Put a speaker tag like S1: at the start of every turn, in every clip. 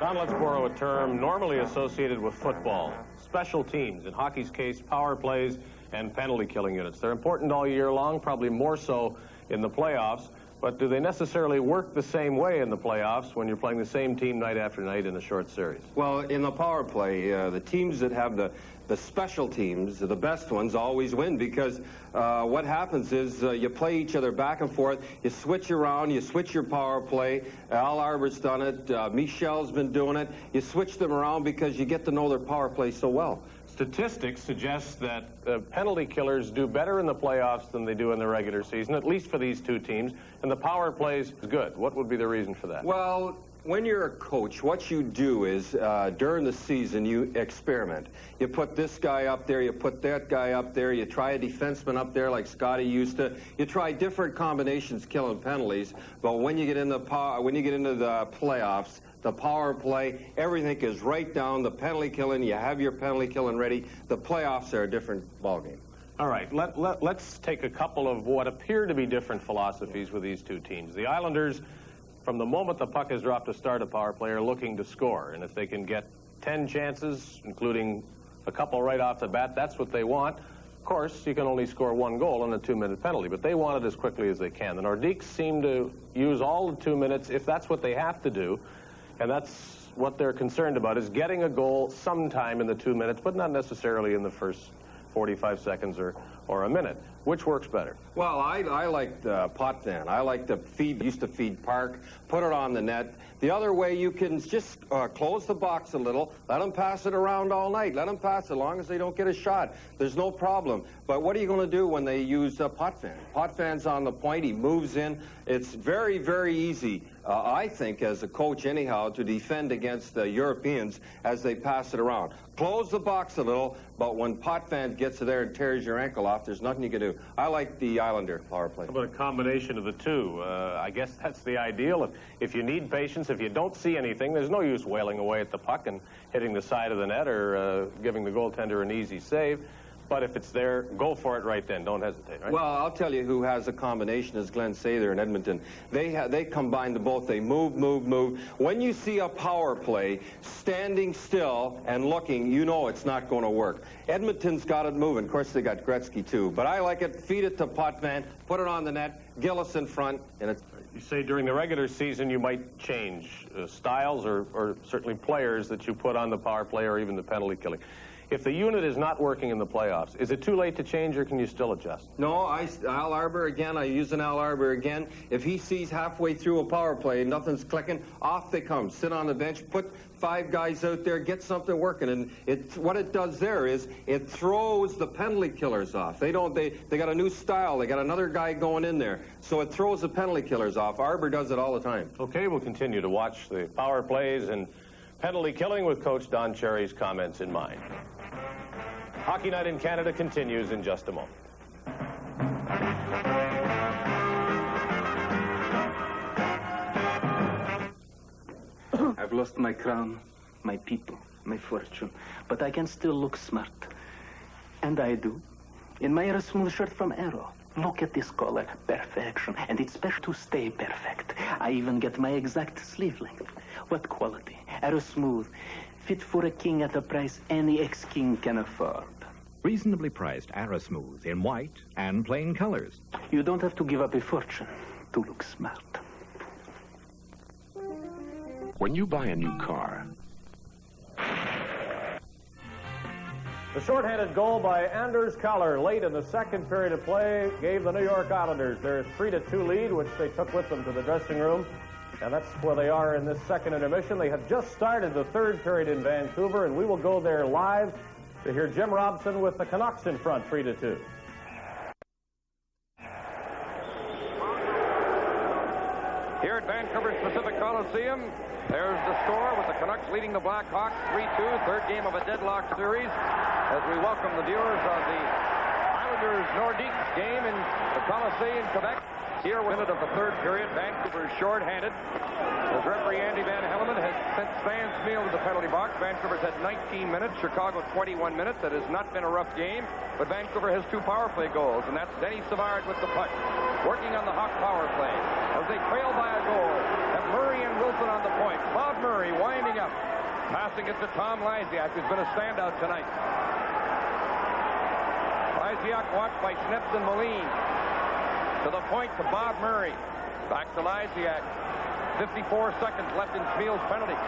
S1: Don, let's borrow a term normally associated with football. Special teams, in hockey's case, power plays and penalty killing units. They're important all year long, probably more so in the playoffs. But do they necessarily work the same way in the playoffs when you're playing the same team night after night in a short series?
S2: Well, in the power play, the teams that have the special teams, the best ones, always win because what happens is you play each other back and forth, you switch around, you switch your power play. Al Arbor's done it, Michel's been doing it. You switch them around because you get to know their power play so well.
S1: Statistics suggest that penalty killers do better in the playoffs than they do in the regular season, at least for these two teams, and the power plays is good. What would be the reason for that?
S2: Well, when you're a coach, what you do is during the season you experiment. You put this guy up there, you put that guy up there, you try a defenseman up there like Scotty used to. You try different combinations killing penalties, but when you get in the playoffs, the power play, everything is right down. The penalty killing, you have your penalty killing ready. The playoffs are a different ballgame.
S1: All right, let's take a couple of what appear to be different philosophies with these two teams. The Islanders, from the moment the puck is dropped to start a power play, are looking to score. And if they can get 10 chances, including a couple right off the bat, that's what they want. Of course, you can only score one goal in a 2-minute penalty, but they want it as quickly as they can. The Nordiques seem to use all the 2 minutes if that's what they have to do. And that's what they're concerned about, is getting a goal sometime in the 2 minutes, but not necessarily in the first 45 seconds or a minute. Which works better?
S2: Well, I like the Potvin. I like the feed, used to feed Park, put it on the net. The other way, you can just close the box a little, let them pass it around all night. Let them pass it as long as they don't get a shot. There's no problem. But what are you going to do when they use Potvin? Potvin's on the point. He moves in. It's very, very easy, I think, as a coach anyhow, to defend against the Europeans as they pass it around. Close the box a little, but when Potvin gets there and tears your ankle off, there's nothing you can do. I like the Islander power play.
S1: How about a combination of the two? I guess that's the ideal. If you need patience, if you don't see anything, there's no use wailing away at the puck and hitting the side of the net or giving the goaltender an easy save. But if it's there, go for it right then. Don't hesitate, right?
S2: Well, I'll tell you who has a combination is Glenn Sather in Edmonton. They combine the both. They move, move, move. When you see a power play standing still and looking, you know it's not going to work. Edmonton's got it moving. Of course, they got Gretzky, too. But I like it. Feed it to Potvin, put it on the net, Gillis in front, and it's...
S1: You say during the regular season you might change styles or certainly players that you put on the power play or even the penalty killing. If the unit is not working in the playoffs, is it too late to change, or can you still adjust?
S2: No, Al Arbor again. I use an Al Arbor again. If he sees halfway through a power play and nothing's clicking, off they come. Sit on the bench, put 5 guys out there, get something working. And what it does there is it throws the penalty killers off. They got a new style. They got another guy going in there. So it throws the penalty killers off. Arbor does it all the time.
S1: Okay, we'll continue to watch the power plays and penalty killing with Coach Don Cherry's comments in mind. Hockey Night in Canada continues in just a moment.
S3: I've lost my crown, my people, my fortune, but I can still look smart. And I do. In my Aerosmooth shirt from Aero. Look at this collar, perfection, and it's best to stay perfect. I even get my exact sleeve length. What quality? Aerosmooth, fit for a king at a price any ex-king can afford.
S4: Reasonably priced Aerosmooth in white and plain colors.
S3: You don't have to give up a fortune to look smart.
S5: When you buy a new car...
S1: The shorthanded goal by Anders Kaller late in the second period of play gave the New York Islanders their 3-2 lead, which they took with them to the dressing room. And that's where they are in this second intermission. They have just started the third period in Vancouver, and we will go there live to hear Jim Robson with the Canucks in front, 3-2.
S6: Here at Vancouver's Pacific Coliseum, there's the score with the Canucks leading the Blackhawks 3-2, third game of a deadlock series, as we welcome the viewers of the Islanders Nordiques game in the Coliseum, Quebec. Here, minute of the third period, Vancouver is short-handed. As referee Andy Van Helleman has sent Stan Smeel to the penalty box. Vancouver's had 19 minutes, Chicago 21 minutes. That has not been a rough game, but Vancouver has 2 power play goals, and that's Denny Savard with the puck, working on the Hawk power play. As they trail by a goal, have Murray and Wilson on the point. Bob Murray winding up. Passing it to Tom Lysiak, who's been a standout tonight. Lysiak watched by Snips and Moline. To the point to Bob Murray. Back to Lysiak. 54 seconds left in Spiel's penalty.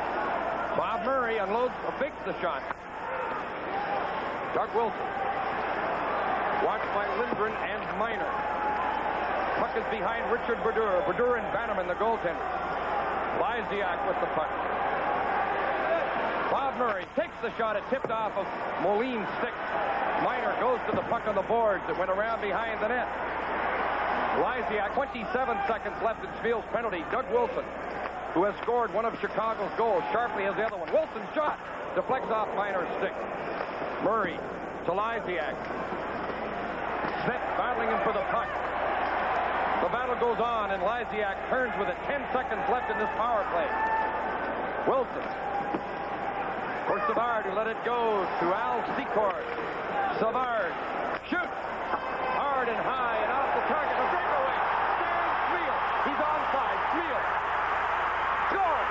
S6: Bob Murray unloads, fakes the shot. Doug Wilson. Watched by Lindgren and Miner. Puck is behind Richard Brodeur. Brodeur and Bannerman, the goaltender. Lysiak with the puck. Bob Murray takes the shot. It tipped off of Moline's stick. Miner goes to the puck on the boards. It went around behind the net. Lysiak, 27 seconds left in Spiel's penalty. Doug Wilson, who has scored one of Chicago's goals, sharply has the other one. Wilson's shot deflects off Miner's stick. Murray to Lysiak. Smith battling him for the puck. The battle goes on, and Lysiak turns with it. 10 seconds left in this power play. Wilson. For Savard, who let it go to Al Secord. Savard shoots hard and high and off the target. A breakaway. Stan Spiel. He's onside. Spiel. Score.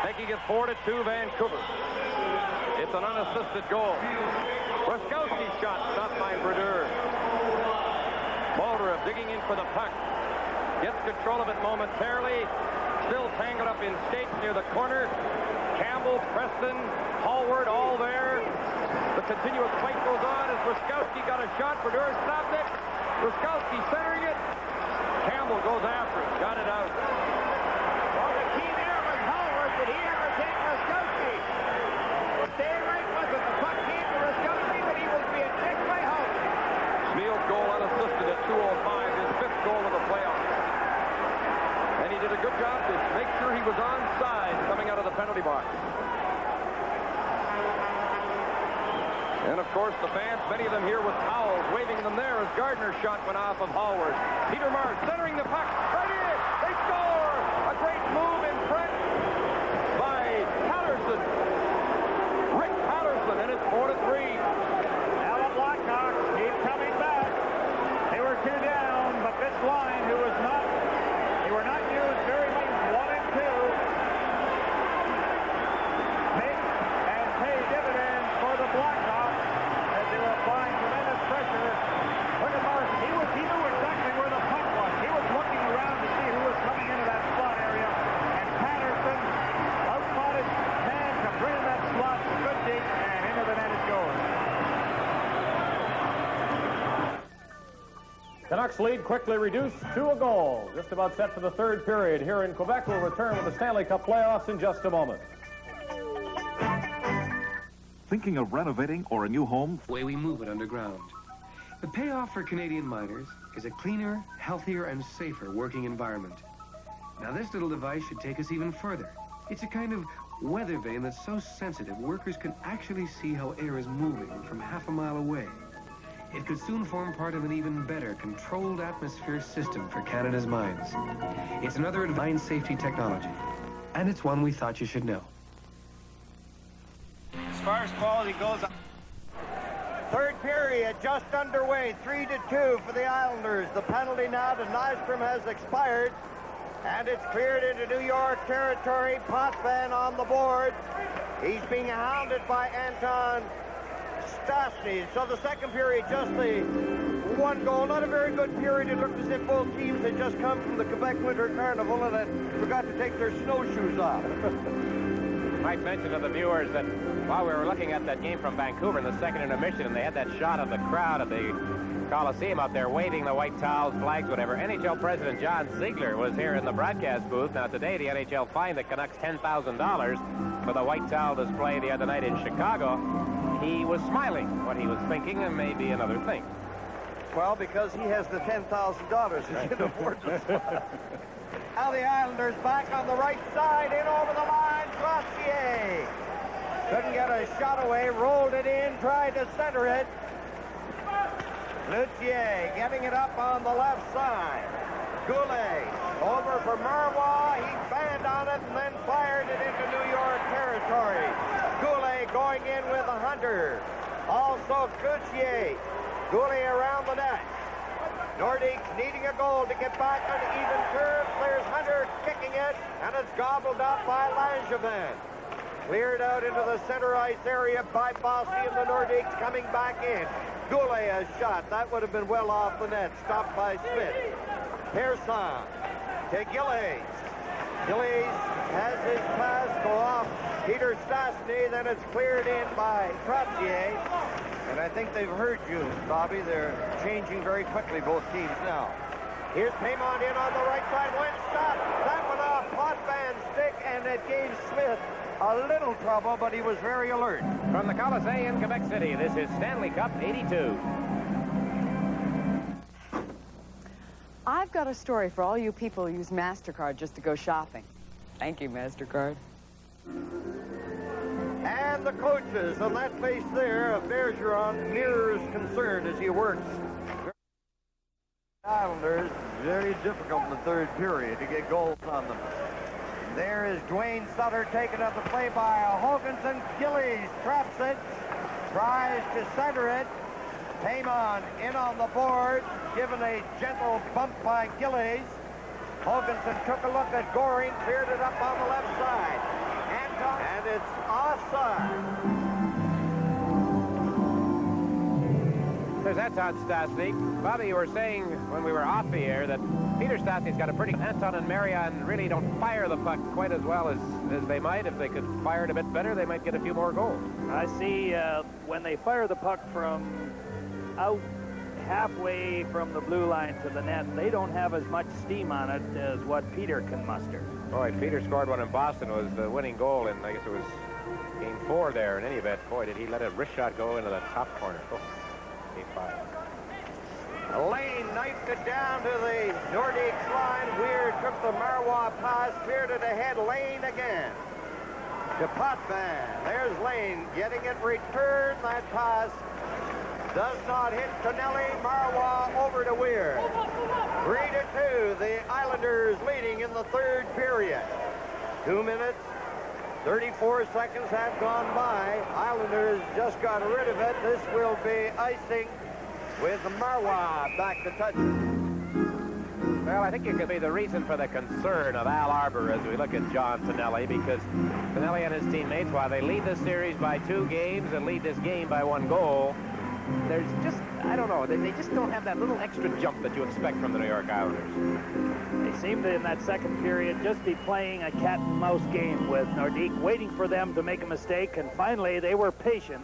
S6: Making it 4-2 Vancouver. It's an unassisted goal. Ruskowski's shot stopped by Brodeur. Moldarev digging in for the puck. Gets control of it momentarily. Still tangled up in skates near the corner. Campbell, Preston, Hallward, all there. The continuous fight goes on as Ruskowski got a shot. Brodeur stopped it. Ruskowski centering it. Campbell goes after it. Got it out.
S7: Well, the key there was Hallward. Did he ever take Ruskowski? Stay right with it. The puck came to Ruskowski, but he was being picked by Hallward.
S6: Spiel's goal unassisted at 2:05, his fifth goal of the playoffs. And he did a good job to make sure he was onside coming out of the penalty box. And, of course, the fans, many of them here with towels, waving them there as Gardner's shot went off of Hallward. Peter Marsh centering the puck. Right in! They score! A great move in front by Patterson. Rick Patterson, and it's 4-3.
S7: Now the Blackhawks keep coming back. They were 2 down, but this line, they were not used very much. 1 and 2. Make and pay dividends for the Blackhawks as they were applying tremendous pressure. Look at Marsh. He knew exactly where the puck was. He was looking around to see who was coming into that slot area. And Patterson outfought his man, completed that slot, good deep, and into the net it goes.
S1: Canucks lead quickly reduced to a goal. Just about set for the third period here in Quebec. We'll return with the Stanley Cup playoffs in just a moment.
S8: Thinking of renovating or a new home?
S9: Way we move it underground. The payoff for Canadian miners is a cleaner, healthier, and safer working environment. Now this little device should take us even further. It's a kind of weather vane that's so sensitive workers can actually see how air is moving from half a mile away. It could soon form part of an even better controlled atmosphere system for Canada's mines. It's another mine safety technology, and it's one we thought you should know.
S7: As far as quality goes, third period just underway, 3-2 for the Islanders. The penalty now to Nystrom has expired. And it's cleared into New York territory. Potvin on the board. He's being hounded by Anton Stastny. So the second period, just the one goal. Not a very good period. It looked as if both teams had just come from the Quebec Winter Carnival and had forgot to take their snowshoes off.
S10: Might mention to the viewers that while we were looking at that game from Vancouver in the second intermission, and they had that shot of the crowd at the Coliseum up there waving the white towels, flags, whatever. NHL President John Ziegler was here in the broadcast booth. Now today the NHL fined the Canucks $10,000 for the white towel display the other night in Chicago. He was smiling. What he was thinking may be another thing.
S7: Well, because he has the $10,000, he can afford to smile. Now the Islanders back on the right side, in over the line, Trottier. Couldn't get a shot away, rolled it in, tried to center it. Luthier getting it up on the left side. Goulet over for Marois. He banned on it and then fired it into New York territory. Goulet going in with a Hunter. Also Coutier. Goulet around the net. Nordiques needing a goal to get back on even terms. There's Hunter kicking it, and it's gobbled up by Langevin. Cleared out into the center ice area by Bossy, and the Nordiques coming back in. Goulet a shot. That would have been well off the net. Stopped by Smith. Pearson to Gillies. Gillies has his pass go off Peter Stastny. Then it's cleared in by Trottier. And I think they've heard you, Bobby. They're changing very quickly, both teams now. Here's Paymont in on the right side. One shot. That one off Potvan's stick, and it gave Smith a little trouble, but he was very alert.
S10: From the Coliseum in Quebec City, this is Stanley Cup 82.
S11: I've got a story for all you people who use MasterCard just to go shopping. Thank you, MasterCard.
S7: And the coaches on that face there, Bergeron mirrors concern as he works. Islanders, very difficult in the third period to get goals on them. There is Dwayne Sutter taking up the play by Hoganson. Gillies traps it, tries to center it. Paymon in on the board, given a gentle bump by Gillies. Hoganson took a look at Goring, cleared it up on the left side. And it's offside.
S10: There's Anton Stastny. Bobby, you were saying when we were off the air that Peter Stastny's got a pretty... Anton and Marion really don't fire the puck quite as well as they might. If they could fire it a bit better, they might get a few more goals.
S12: I see when they fire the puck from out halfway from the blue line to the net, they don't have as much steam on it as what Peter can muster.
S10: Boy, Peter scored one in Boston. It was the winning goal, and I guess it was game 4 there. In any event, boy, did he let a wrist shot go into the top corner. Oh, game 5.
S7: Lane knifed it down to the Nordiques line. Weir took the Marois pass, cleared it ahead. Lane again to Potvin. There's Lane getting it returned. That pass does not hit Tonelli. Marois over to Weir. 3-2. The Islanders leading in the third period. 2 minutes, 34 seconds have gone by. Islanders just got rid of it. This will be icing with Marois back to touch it.
S10: Well, I think it could be the reason for the concern of Al Arbor as we look at John Tonelli, because Tonelli and his teammates, while they lead the series by 2 games and lead this game by 1 goal, there's just, I don't know, they just don't have that little extra jump that you expect from the New York Islanders.
S12: They seem to, in that second period, just be playing a cat and mouse game with Nordique, waiting for them to make a mistake, and finally they were patient.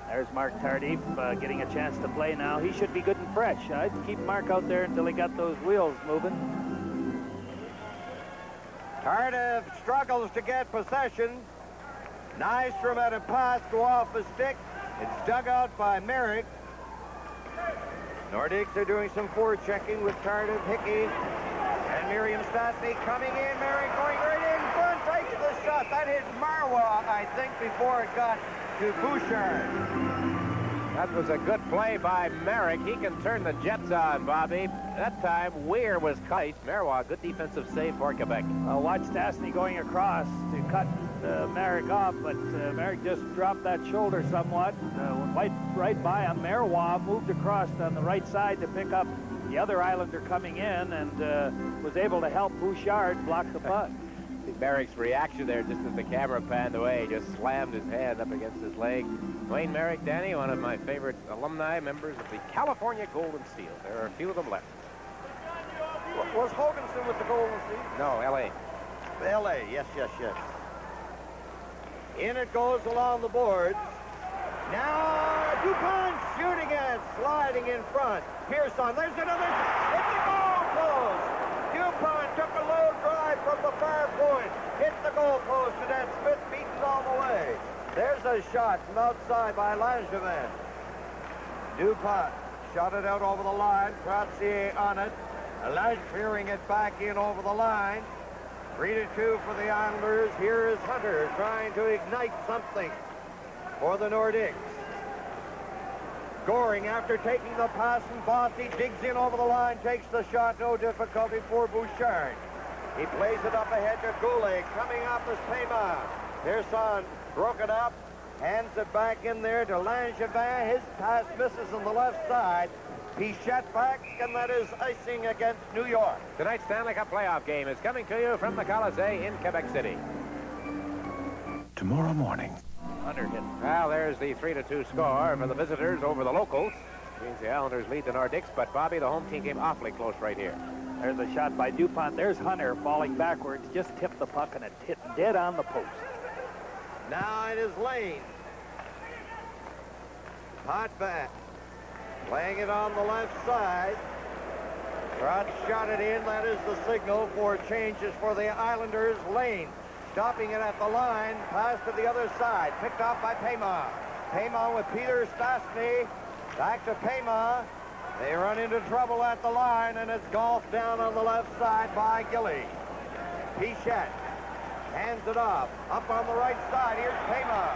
S12: There's Mark Tardif getting a chance to play now. He should be good and fresh. I'd keep Mark out there until he got those wheels moving.
S7: Tardif struggles to get possession. Nystrom had a pass go off the stick. It's dug out by Merrick. Nordiques are doing some forechecking with Tardif, Hickey, and Miriam Stastny coming in. Merrick going right in front, takes the shot. That hit Marois, I think, before it got to Bouchard.
S10: That was a good play by Merrick. He can turn the Jets on, Bobby. That time, Weir was kite. Marois, good defensive save for Quebec.
S12: Watch Stastny going across to cut Merrick off, but Merrick just dropped that shoulder somewhat. Went right by him. Marois moved across on the right side to pick up the other Islander coming in, and was able to help Bouchard block the puck.
S10: See Merrick's reaction there just as the camera panned away. He just slammed his hand up against his leg. Wayne Merrick, Danny, one of my favorite alumni members of the California Golden Steel. There are a few of them left.
S13: Was Hoganson with the Golden Steel?
S10: No, L.A.
S13: L.A., yes. In it goes along the boards. Now, DuPont shooting it, sliding in front. Pearson, there's another. It's the goal post. DuPont took a low drive from the far point. Hit the goal post, and that Smith beaten all the way. There's a shot from outside by Langevin. DuPont shot it out over the line. Trottier on it. Lange clearing it back in over the line. 3-2 for the Islanders. Here is Hunter trying to ignite something for the Nordiques. Goring, after taking the pass from Bossy, digs in over the line, takes the shot, no difficulty for Bouchard. He plays it up ahead to Goulet. Coming up is Payman. Pearson broke it up, hands it back in there to Langevin. His pass misses on the left side. Pichette back, and that is icing against New York.
S10: Tonight's Stanley Cup playoff game is coming to you from the Colisee in Quebec City.
S8: Tomorrow morning.
S10: Hunter hit. Well, there's the 3-2 score for the visitors over the locals. Means the Islanders lead the Nordiques, but Bobby, the home team came awfully close right here.
S12: There's a shot by DuPont. There's Hunter falling backwards, just tipped the puck, and it hit dead on the post.
S13: Now it is Lane. Hot back. Playing it on the left side. Trotz shot it in. That is the signal for changes for the Islanders. Lane stopping it at the line. Pass to the other side. Picked off by Payman. Payman with Peter Stastny. Back to Payman. They run into trouble at the line, and it's golfed down on the left side by Gilly. Pichette hands it off. Up on the right side. Here's Payman.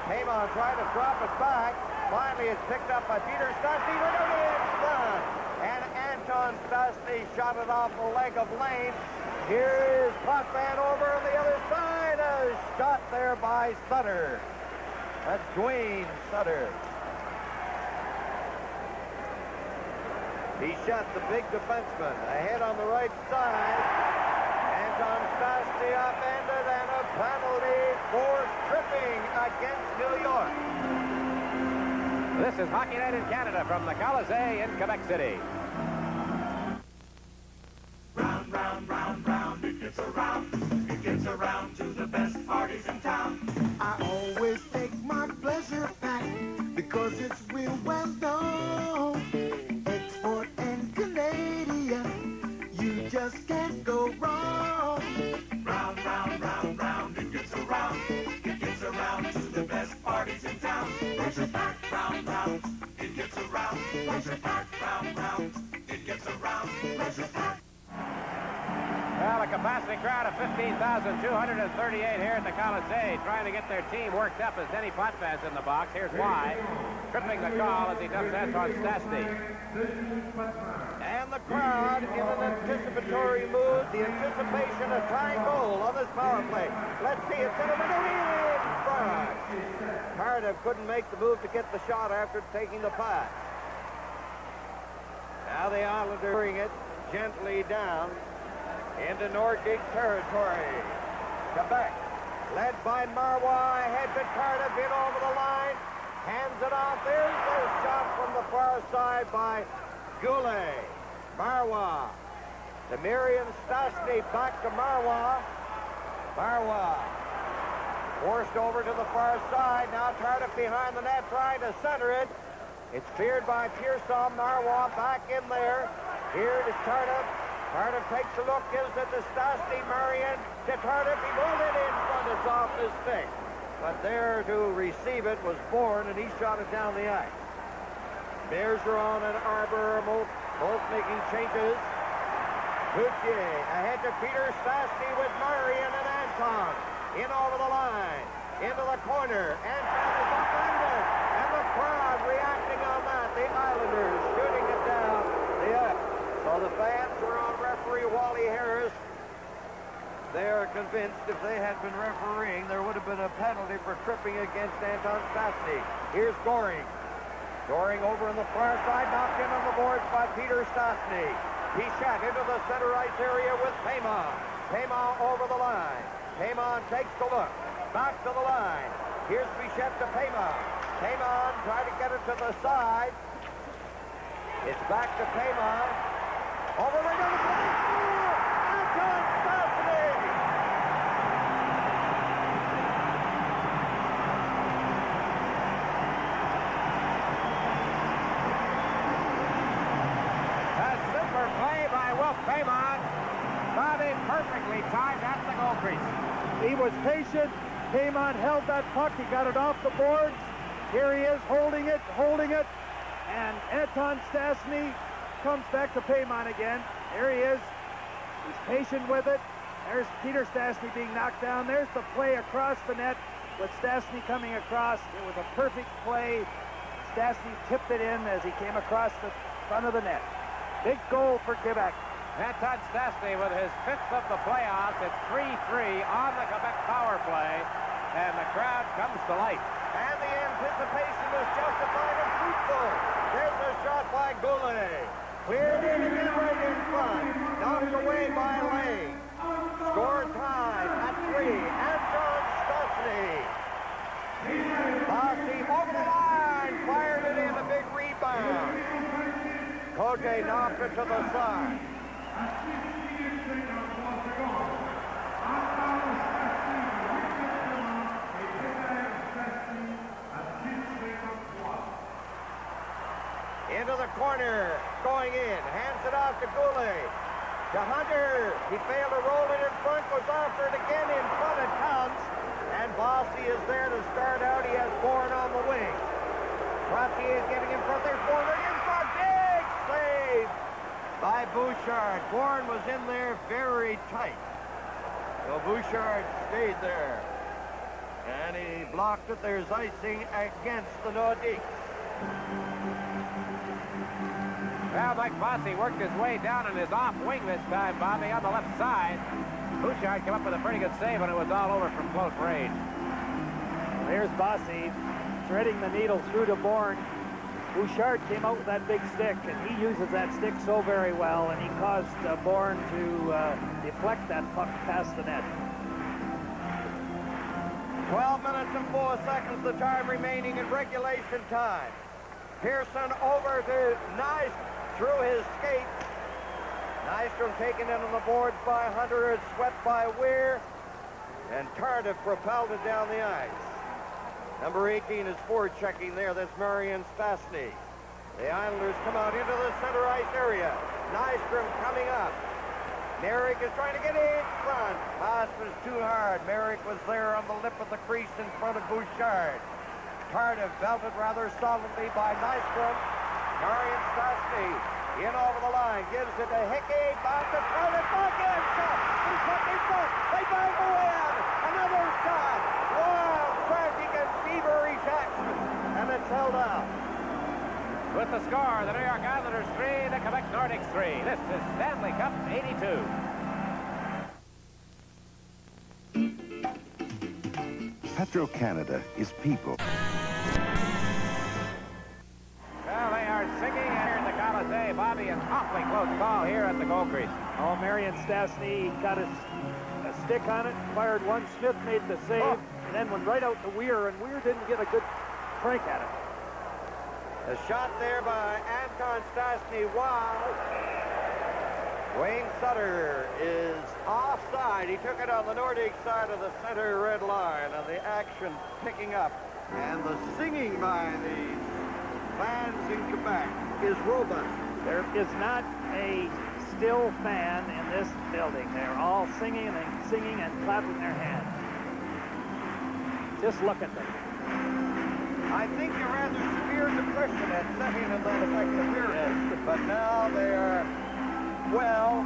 S13: Payman trying to drop it back. Finally, it's picked up by Peter Stastny. It's done. And Anton Stastny shot it off the leg of Lane. Here is Potvin over on the other side. A shot there by Sutter. That's Dwayne Sutter. Pichette, the big defenseman, ahead on the right side. Anton Stastny upended, and a penalty for tripping against New York.
S10: This is Hockey Night in Canada from the Colisee in Quebec City.
S14: Round, round, round, round, it gets around. It gets around to the best parties in town.
S15: I always take my pleasure pack because it's real well known. Export and Canadian, you just can't go wrong.
S14: Round, round, round, round, it gets around. It gets around to the best parties in town. Pleasure pack, round, round, it gets around. Pleasure pack, round, round, it gets around. Pleasure pack.
S10: Well, a capacity crowd of 15,238 here at the Colisee, trying to get their team worked up as Denny Potvin's in the box. Here's why. Tripping the call as he dumps Anton Stastny.
S13: And the crowd in an anticipatory mood, the anticipation of tying goal on this power play. Let's see, it's in front. Cardiff couldn't make the move to get the shot after taking the pass. Now the Islanders bring it gently down into Nordic territory. Quebec, led by Marois, ahead to Cardiff, in over the line, hands it off. There's a shot from the far side by Goulet. Marois, Demirian Stastny back to Marois. Marois forced over to the far side. Now Cardiff behind the net trying to center it. It's cleared by Pearson. Marois back in there. Here is Cardiff. Cardiff takes a look, gives it to Stastny. Marion to Cardiff. He moved it in front. It's off his stick. But there to receive it was Bourne, and he shot it down the ice. Bergeron and Arbor both making changes. Coutier ahead to Peter Stastny with Marion and Anton. In over the line. Into the corner. Anton is upended. And the crowd reacting on that. The Islanders shooting it down the ice. So the fans were on referee Wally Harris. They are convinced if they had been refereeing, there would have been a penalty for tripping against Anton Stastny. Here's Goring. Goring over on the far side, knocked in on the boards by Peter Stastny. Pichette into the center ice area with Paymon. Paymon over the line. Paymon takes the look. Back to the line. Here's Pichette to Paymon. Paymon trying to get it to the side. It's back to Paymon. Over right on the plate. Anton Stastny!
S10: A super play by Wilf Paymon. Bobby perfectly timed at the goal crease.
S12: He was patient. Paymon held that puck. He got it off the boards. Here he is holding it. And Anton Stastny comes back to Paymon again. There he is. He's patient with it. There's Peter Stastny being knocked down. There's the play across the net with Stastny coming across. It was a perfect play. Stastny tipped it in as he came across the front of the net. Big goal for Quebec.
S10: Anton Stastny with his 5th of the playoffs. It's 3-3 on the Quebec power play. And the crowd comes to life.
S13: And the anticipation was justified and fruitful. There's a shot by Goulet. Cleared in again right in front. Knocked away by Lane. Score time at 3. Anton Stastny. Bossy over the line. Fired it in. A big rebound. Kote knocked it to the side. Into the corner, going in, hands it off to Goulet. To Hunter, he failed to roll it in front, goes after it again in front, it counts. And Bossy is there to start out, he has Bourne on the wing. Trottier is getting in front, there's Bourne in front, big save by Bouchard. Bourne was in there very tight. So Bouchard stayed there. And he blocked it, there's icing against the Nordiques.
S10: Well, Mike Bossy worked his way down on his off wing this time, Bobby, on the left side. Bouchard came up with a pretty good save, and it was all over from close range.
S12: There's Bossy threading the needle through to Bourne. Bouchard came out with that big stick, and he uses that stick so very well, and he caused Bourne to deflect that puck past the net.
S13: 12 minutes and 4 seconds, the time remaining in regulation time. Pearson over to Nystrom through his skate. Nystrom taken in on the boards by Hunter, is swept by Weir, and Tardif propelled it down the ice. Number 18 is forward-checking there. That's Marion Stastny. The Islanders come out into the center ice area. Nystrom coming up. Merrick is trying to get in front. Pass was too hard. Merrick was there on the lip of the crease in front of Bouchard. Tardif belted rather solidly by Nystrom. Marion Stastny in over the line. Gives it to Hickey. Back to Tardif. Back in. Shot. He's up in front. They bang the win. Another shot. Wild, tragic, and feverish action. And it's held out.
S10: With the score, the New York Islanders 3, the Quebec Nordics 3. This is Stanley Cup 82.
S16: Petro-Canada is people.
S10: Well, they are singing here in the Colisée. Bobby, an awfully close call here at the goal crease.
S12: Oh, Marion Stastny got a stick on it, fired one. Smith made the save, and then went right out to Weir, and Weir didn't get a good crank at it.
S13: A shot there by Anton Stastny. Wow. Wayne Sutter is offside. He took it on the Nordic side of the center red line, and the action picking up. And the singing by the fans in Quebec is robust.
S12: There is not a still fan in this building. They're all singing and clapping their hands. Just look at them.
S13: I think a rather severe depression had set in on that effective period, but now they are well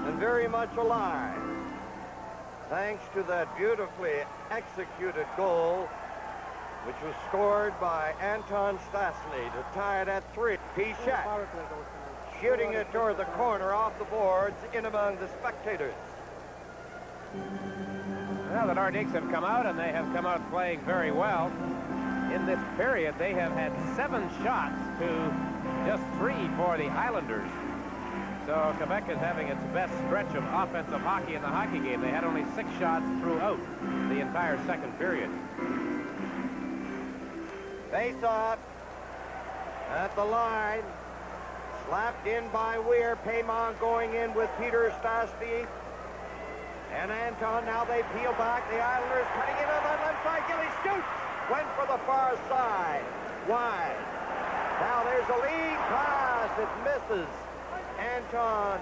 S13: and very much alive. Thanks to that beautifully executed goal, which was scored by Anton Stastny to tie it at 3. Pichette shooting it toward the corner off the boards in among the spectators.
S10: Well, the Nordiques have come out, and they have come out playing very well. In this period, they have had 7 shots to just 3 for the Islanders. So Quebec is having its best stretch of offensive hockey in the hockey game. They had only 6 shots throughout the entire second period.
S13: Face off at the line. Slapped in by Weir. Paymon going in with Peter Stastny. And Anton, now they peel back. The Islanders cutting in on that left side. Gillies shoots. Went for the far side. Wide. Now there's a lead pass. It misses. Anton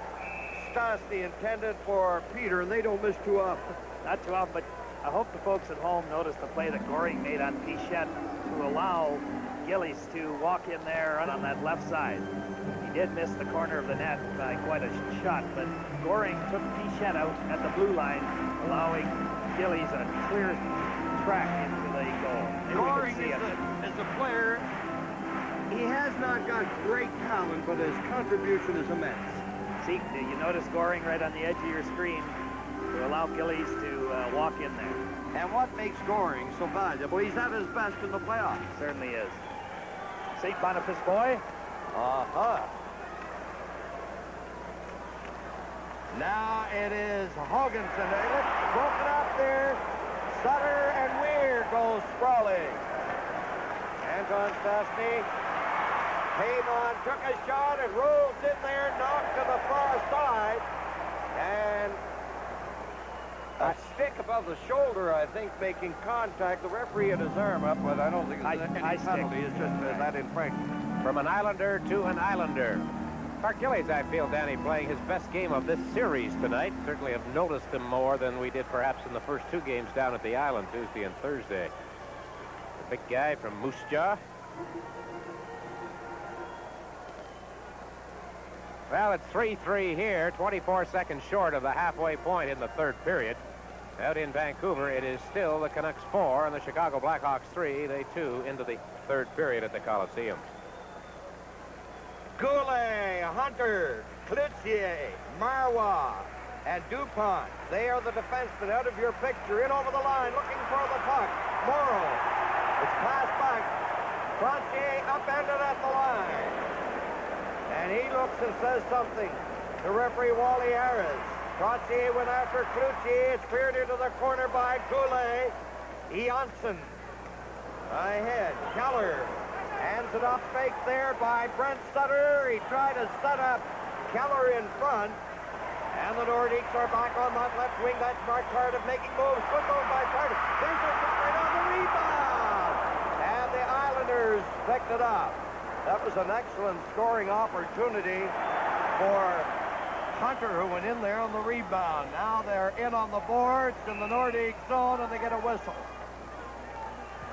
S13: Stastny intended for Peter, and they don't miss too often.
S12: Not too often, but I hope the folks at home noticed the play that Goring made on Pichette to allow Gillies to walk in there on that left side. He did miss the corner of the net by quite a shot, but Goring took Pichette out at the blue line, allowing Gillies a clear track into the goal. Maybe
S13: Goring
S12: we can see
S13: is a player. He has not got great talent, but his contribution is immense.
S12: See, you notice Goring right on the edge of your screen to allow Gillies to walk in there.
S13: And what makes Goring so valuable? He's at his best in the playoffs.
S12: Certainly is. St. Boniface boy.
S13: Now it is Hoganson. Broken up there. Sutter and Weir goes sprawling. Anton Stastny. Paymon took a shot and rolls in there, knocked to the far side. And a stick above the shoulder, I think, making contact. The referee had his arm up, but I don't think it's any penalty. It's just that infraction.
S10: From an Islander to an Islander. Clark Gillies, I feel, Danny, playing his best game of this series tonight. Certainly have noticed him more than we did perhaps in the first 2 games down at the Island, Tuesday and Thursday. The big guy from Moose Jaw. Well, it's 3-3 here, 24 seconds short of the halfway point in the third period. Out in Vancouver, it is still the Canucks 4 and the Chicago Blackhawks 3. They, too, into the third period at the Coliseum.
S13: Goulet, Hunter, Cloutier, Marois, and DuPont. They are the defensemen out of your picture. In over the line, looking for the puck. Morrow. It's passed back. Cloutier upended at the line. And he looks and says something to referee Wally Harris. Cloutier went after Cloutier. It's cleared into the corner by Goulet. Janssen ahead. Keller hands it up, fake there by Brent Sutter. He tried to set up Keller in front. And the Nordiques are back on that left wing. That's Mark Tardif making moves. Good move by Tardif. There's a shot right on the rebound. And the Islanders picked it up. That was an excellent scoring opportunity for Hunter, who went in there on the rebound. Now they're in on the boards in the Nordique zone, and they get a whistle.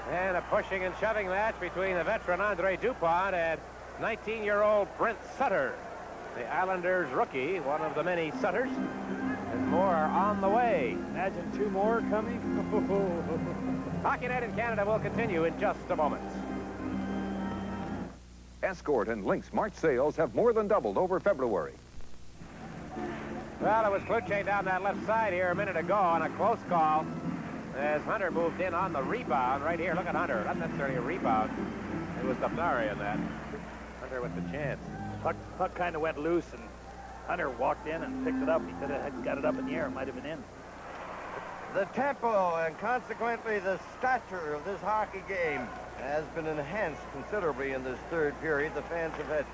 S10: And a pushing and shoving match between the veteran Andre Dupont and 19-year-old Brent Sutter. The Islanders rookie, one of the many Sutters, and more are on the way.
S12: Imagine 2 more coming.
S10: Hockey Night in Canada will continue in just a moment.
S17: Escort and Lynx March sales have more than doubled over February.
S10: Well, it was Cloutier down that left side here a minute ago on a close call as Hunter moved in on the rebound right here. Look at Hunter. Not necessarily a rebound. It was Dafnari in that. Hunter with the chance.
S12: Puck kind of went loose, and Hunter walked in and picked it up. He could have got it up in the air. It might have been in.
S13: The tempo and consequently the stature of this hockey game has been enhanced considerably in this third period. The fans have had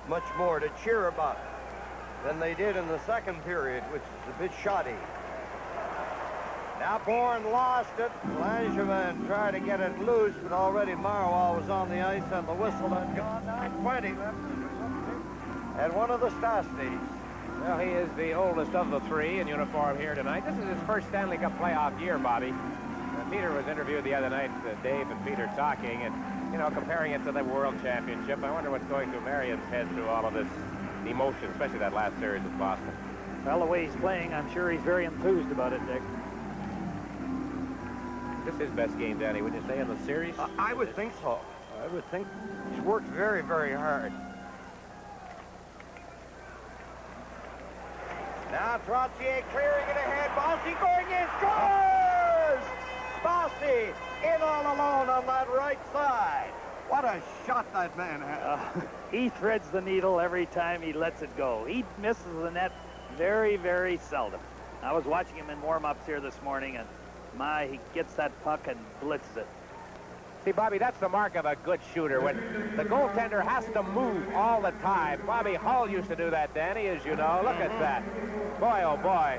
S13: much more to cheer about than they did in the second period, which is a bit shoddy. Now Bourne lost it. Langevin tried to get it loose, but already Marois was on the ice and the whistle had gone. 9:20 left. And one of the Stastnys.
S10: Well, he is the oldest of the 3 in uniform here tonight. This is his first Stanley Cup playoff year, Bobby. Peter was interviewed the other night, Dave and Peter talking, and, you know, comparing it to the World Championship. I wonder what's going through Marion's head through all of this emotion, especially that last series with Boston.
S12: Well, the way he's playing, I'm sure he's very enthused about it, Dick.
S10: Is this his best game, Danny, would you say, in the series?
S13: I would think so. I would think he's worked very, very hard. Now Trottier clearing it ahead. Bossy going in, scores! Bossy in all alone on that right side. What a shot that man has.
S12: He threads the needle every time he lets it go. He misses the net very, very seldom. I was watching him in warm-ups here this morning, and my, he gets that puck and blitzes it.
S10: See, Bobby, that's the mark of a good shooter, when the goaltender has to move all the time. Bobby Hull used to do that, Danny, as you know. Look at that. Boy, oh boy.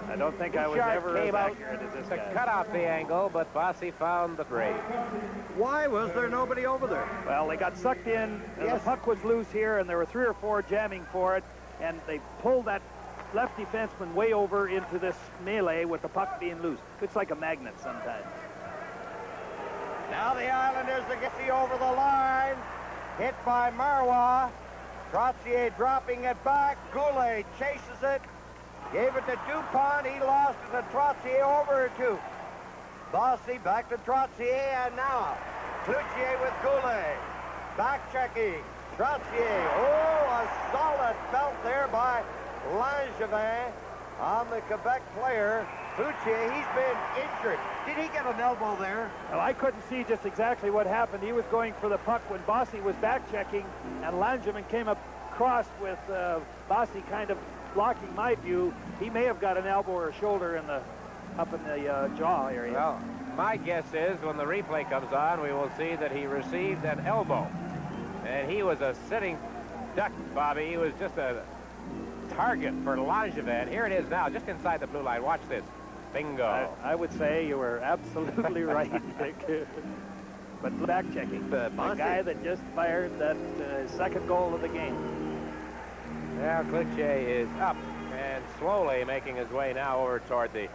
S12: I don't think I was ever as accurate as this guy.
S10: To cut off the angle, but Bossy found the grave.
S13: Why was there nobody over there?
S12: Well, they got sucked in. The puck was loose here, and there were 3 or 4 jamming for it, and they pulled that left defenseman way over into this melee with the puck being loose. It's like a magnet sometimes.
S13: Now the Islanders again over the line. Hit by Marois. Trottier dropping it back. Goulet chases it. Gave it to Dupont. He lost it to Trottier over to Bossy. Back to Trottier. And now Cloutier with Goulet. Back checking. Trottier. Oh, a solid belt there by Langevin on the Quebec player. Cloutier, he's been injured. Did he get an elbow there?
S12: Well, I couldn't see just exactly what happened. He was going for the puck when Bossy was back checking, and Langevin came across with Bossy kind of blocking my view. He may have got an elbow or a shoulder in the up in the jaw area.
S10: Well, my guess is when the replay comes on, we will see that he received an elbow. And he was a sitting duck, Bobby. He was just a target for Langevin. Here it is now, just inside the blue line. Watch this. Bingo.
S12: I would say you were absolutely right, Dick. But back checking. The guy that just fired that second goal of the game.
S10: Now Cloutier is up and slowly making his way now over toward the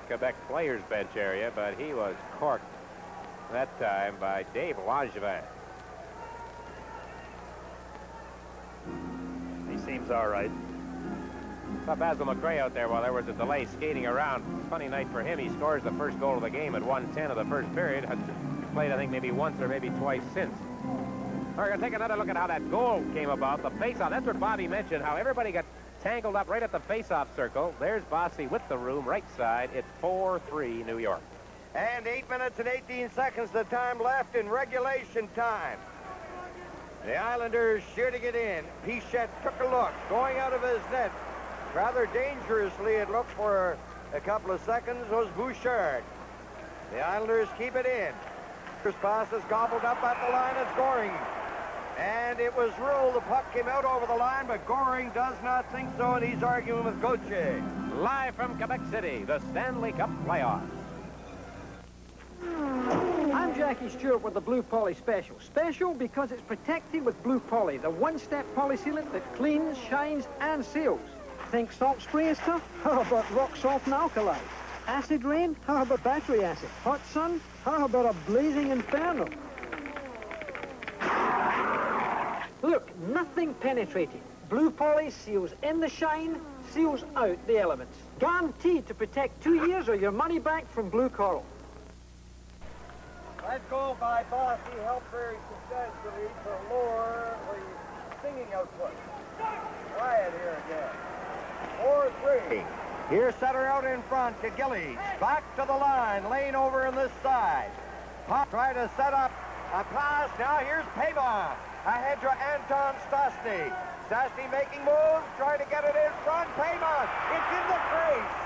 S10: Quebec players bench area, but he was corked that time by Dave Langevin.
S12: He seems all right.
S10: Saw Basil McRae out there while there was a delay skating around. Funny night for him. He scores the first goal of the game at 1:10 of the first period. Had played, I think, maybe once or maybe twice since. We're going to take another look at how that goal came about. The face-off. That's what Bobby mentioned, how everybody got tangled up right at the face-off circle. There's Bossy with the room, right side. It's 4-3 New York.
S13: And 8 minutes and 18 seconds the time left in regulation time. The Islanders shooting it in. Pichette took a look, going out of his net. Rather dangerously, it looked for a couple of seconds, was Bouchard. The Islanders keep it in. First pass is gobbled up at the line of scoring. And it was ruled the puck came out over the line, but Goring does not think so, and he's arguing with Gauthier.
S10: Live from Quebec City, the Stanley Cup playoffs.
S18: I'm Jackie Stewart with the Blue Poly Special. Special because it's protected with Blue Poly, the one-step polysealant that cleans, shines, and seals. Think salt spray is tough? How about rock salt and alkali? Acid rain? How about battery acid? Hot sun? How about a blazing inferno? Look, nothing penetrating. Blue Poly seals in the shine, seals out the elements. Guaranteed to protect 2 years or your money back from Blue Coral.
S13: That goal by Bossy helped very successfully to lower the singing output. Quiet here again. 4-3. Here's Sutter out in front to Gillies. Back to the line. Lane over on this side. Pop trying to set up a pass. Now here's Pavon. Ahead to Anton Stastny. Stastny making moves. Trying to get it in front. Pavon. It's in the crease.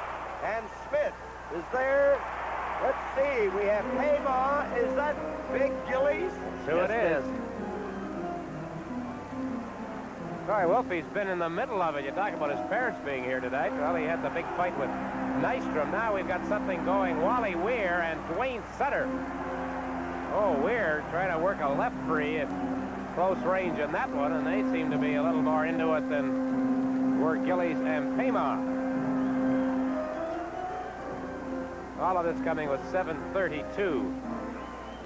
S13: And Smith is there. Let's see. We have Pavon. Is that Big Gillies?
S10: So it is. Sorry, Wolfie's been in the middle of it. You talk about his parents being here tonight. Well, he had the big fight with Nystrom. Now we've got something going. Wally Weir and Dwayne Sutter. Oh, Weir trying to work a left free at close range in that one, and they seem to be a little more into it than were Gillies and Payma. All of this coming with 7:32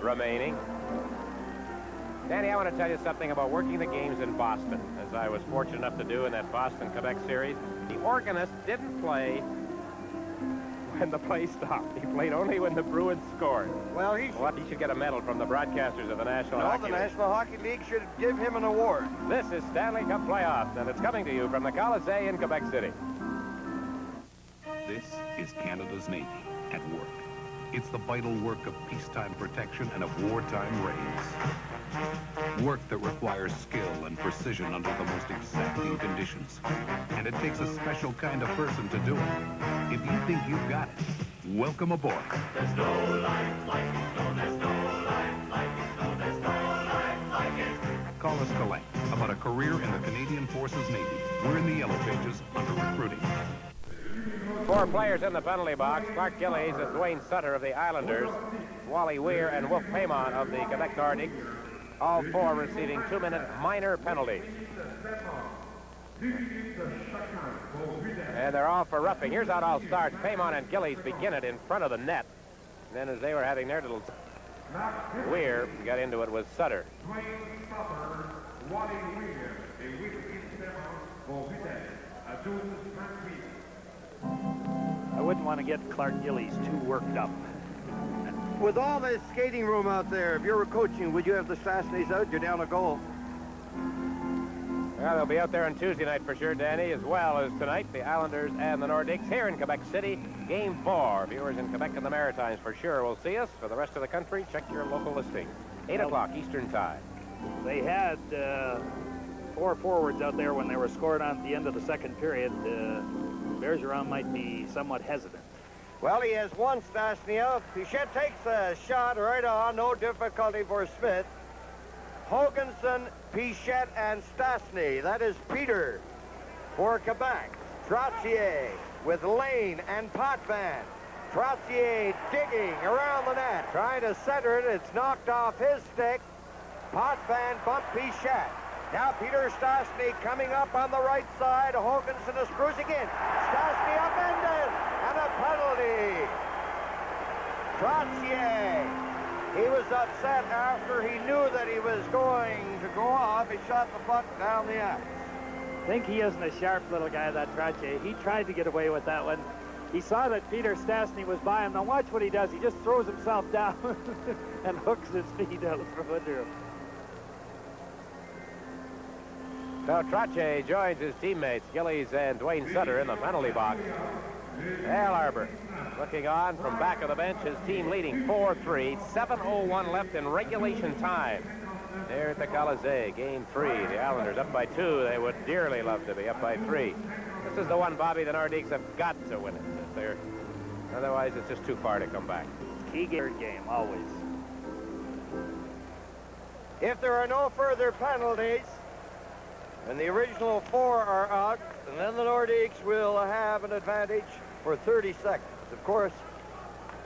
S10: remaining. Danny, I want to tell you something about working the games in Boston, as I was fortunate enough to do in that Boston-Quebec series. The organist didn't play when the play stopped. He played only when the Bruins scored.
S13: Well, he
S10: should get a medal from the broadcasters of the National Hockey League.
S13: The National Hockey League should give him an award.
S10: This is Stanley Cup Playoffs, and it's coming to you from the Colisée in Quebec City.
S8: This is Canada's Navy at work.
S19: It's the vital work of peacetime protection and of wartime raids. Work that requires skill and precision under the most exacting conditions. And it takes a special kind of person to do it. If you think you've got it, welcome aboard.
S14: There's no life like it. No, there's no life like it. No, there's no life like it.
S19: Call us collect about a career in the Canadian Forces Navy. We're in the Yellow Pages under recruiting.
S10: 4 players in the penalty box. Clark Gillies and Dwayne Sutter of the Islanders, Wally Weir and Wolf Paymont of the Quebec Nordiques, all 4 receiving 2-minute minor penalties. And they're all for roughing. Here's how it all starts. Paymont and Gillies begin it in front of the net. And then as they were having their little... Weir got into it with Sutter.
S12: I wouldn't want to get Clark Gillies too worked up.
S13: With all this skating room out there, if you were coaching, would you have the Stastnys out? You're down a goal.
S10: Well, they'll be out there on Tuesday night for sure, Danny, as well as tonight, the Islanders and the Nordiques here in Quebec City. Game 4. Viewers in Quebec and the Maritimes for sure will see us. For the rest of the country, check your local listing. 8 o'clock Eastern Time.
S12: They had 4 forwards out there when they were scored on at the end of the second period. Bergeron might be somewhat hesitant.
S13: Well, he has one Stastny out. Pichette takes a shot right on, no difficulty for Smith. Hoganson, Pichette, and Stastny. That is Peter for Quebec. Trottier with Lane and Potvin. Trottier digging around the net, trying to center it. It's knocked off his stick. Potvin bumped Pichette. Now Peter Stastny coming up on the right side. Hoganson is cruising in. Stastny upended, and a penalty. Trottier. He was upset after he knew that he was going to go off. He shot the puck down the ice.
S12: I think he isn't a sharp little guy, that Trottier. He tried to get away with that one. He saw that Peter Stastny was by him. Now watch what he does. He just throws himself down and hooks his feet out from under him.
S10: So Trottier joins his teammates, Gillies and Dwayne Sutter, in the penalty box. Al Arbor looking on from back of the bench, his team leading 4-3, 7:01 left in regulation time. There at the Colisée, game 3, the Islanders up by 2. They would dearly love to be up by 3. This is the one, Bobby, the Nordiques have got to win it. Otherwise, it's just too far to come back.
S12: Key game, always.
S13: If there are no further penalties, and the original 4 are out, and then the Nordiques will have an advantage for 30 seconds. Of course,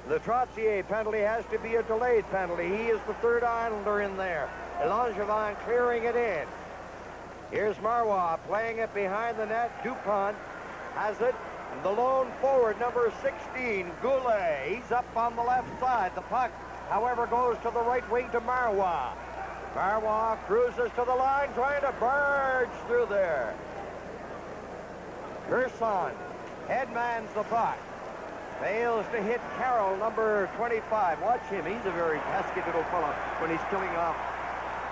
S13: the Trottier penalty has to be a delayed penalty. He is the 3rd Islander in there. Langevin clearing it in. Here's Marois playing it behind the net. Dupont has it. And the lone forward, number 16, Goulet. He's up on the left side. The puck, however, goes to the right wing to Marois. Marois cruises to the line, trying to barge through there. Gerson headmans the puck. Fails to hit Carroll, number 25. Watch him. He's a very pesky little fellow when he's killing off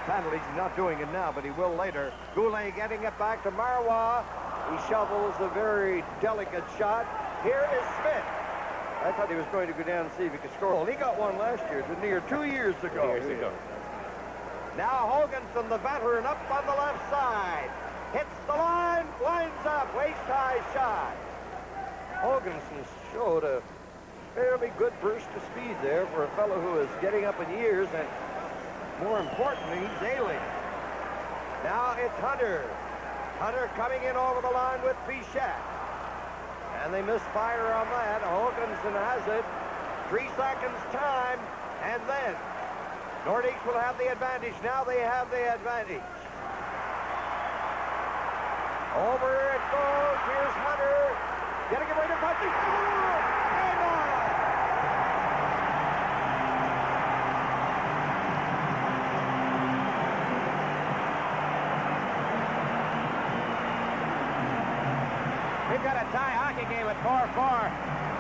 S13: penalties. He's not doing it now, but he will later. Goulet getting it back to Marois. He shovels a very delicate shot. Here is Smith. I thought he was going to go down and see if he could score. Well, he got one last year, didn't he? Or 2 years ago.
S10: 2 years ago.
S13: Now Hoganson, the veteran, up on the left side. Hits the line, winds up, waist-high shot. Hoganson showed a fairly good burst of speed there for a fellow who is getting up in years, and more importantly, he's ailing. Now it's Hunter. Hunter coming in over the line with Pichette. And they misfire on that. Hoganson has it. 3 seconds time, and then Nordiques will have the advantage. Now they have the advantage. Over it goes. Here's Hunter. Getting it ready to punch. And on.
S10: We've got a tie hockey game at 4-4.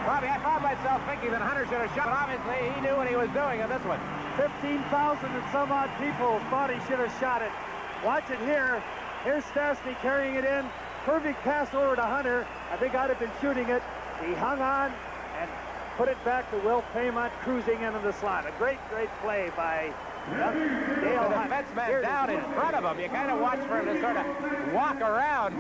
S10: Bobby, I found myself thinking that Hunter should have shot, but obviously he knew what he was doing on this one.
S12: 15,000 and some odd people thought he should have shot it. Watch it here. Here's Stastny carrying it in. Perfect pass over to Hunter. I think I'd have been shooting it. He hung on and put it back to Will Paymont cruising into the slot. A great play by Dale
S10: The
S12: Hunt.
S10: defenseman down in front of him. You kind of watch for him to sort of walk around.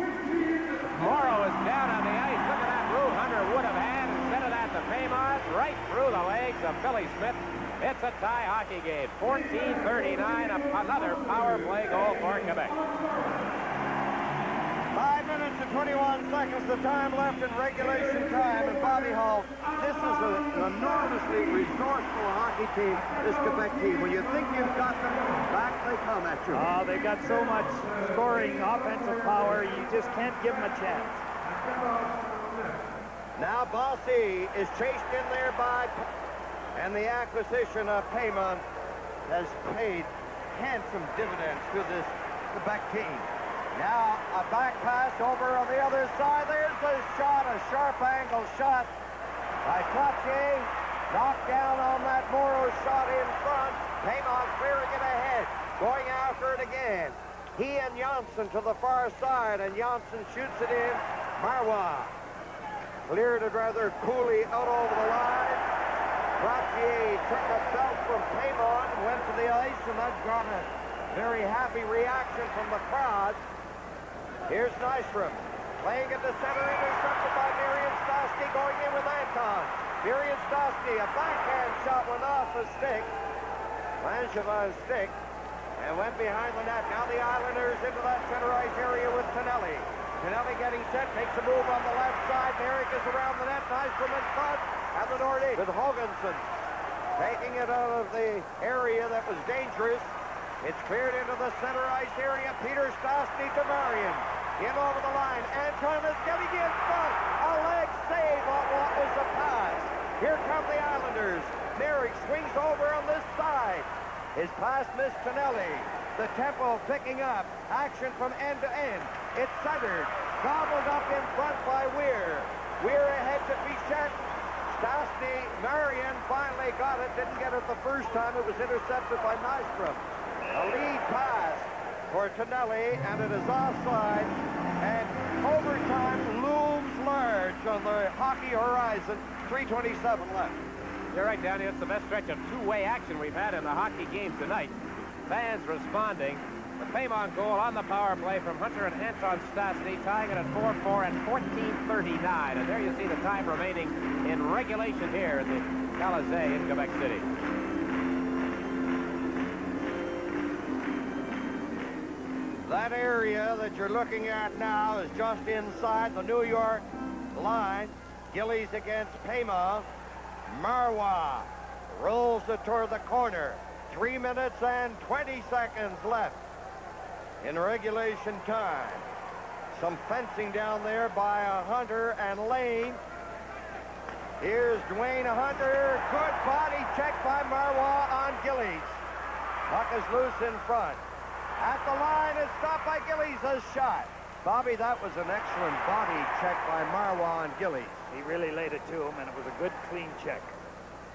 S10: Morrow is down on the ice. Look at that move Hunter would have had. Instead of that, the Paymont right through the legs of Billy Smith. It's a tie hockey game. 14-39, another power play goal for Quebec.
S13: 5 minutes and 21 seconds, the time left in regulation time. And Bobby Hall, this is an enormously resourceful hockey team, this Quebec team. When you think you've got them, back they come at you.
S12: Oh, they got so much scoring offensive power, you just can't give them a chance.
S13: Now Bossy is chased in there by... And the acquisition of Paymont has paid handsome dividends to this Quebec team. Now a back pass over on the other side. There's a shot, a sharp angle shot by Cloutier. Knocked down on that Morrow shot in front. Paymont clearing it ahead, going after it again. He and Janssen to the far side, and Janssen shoots it in. Marois cleared it rather coolly out over the line. Cloutier took a belt from Paymont and went to the ice, and that got a very happy reaction from the crowd. Here's Nystrom playing at the center, intercepted by Miriam Stosky, going in with Anton. Miriam Stosky, a backhand shot went off the stick, Langevin's stick, and went behind the net. Now the Islanders into that center ice area with Tonelli. Tonelli getting set, takes a move on the left side. Merrick is around the net, Nystrom in front. At the northeast with Hoganson taking it out of the area that was dangerous. It's cleared into the center ice area. Peter Stosky to Marion. In over the line. Anton is getting in front. A leg save on what was a pass. Here come the Islanders. Merrick swings over on this side. His pass missed Tonelli. The tempo picking up. Action from end to end. It's centered. Gobbled up in front by Weir. Weir ahead to Bichette. Stosky, Marion finally got it, didn't get it the first time. It was intercepted by Nystrom. A lead pass for Tonelli, and it is offside. And overtime looms large on the hockey horizon. 3:27 left.
S10: You're right, Danny. It's the best stretch of two-way action we've had in the hockey game tonight. Fans responding. The Paymont goal on the power play from Hunter and Anton Stosky, tying it at 4-4 and 14:39. And there you see the time remaining in regulation here at the Colisée in Quebec City.
S13: That area that you're looking at now is just inside the New York line. Gillies against Paymont. Marois rolls it toward the corner. 3 minutes and 20 seconds left in regulation time. Some fencing down there by Hunter and Lane. Here's Dwayne Hunter. Good body check by Marois on Gillies. Puck is loose in front. At the line, it's stopped by Gillies' shot. Bobby, that was an excellent body check by Marois on Gillies.
S12: He really laid it to him, and it was a good, clean check.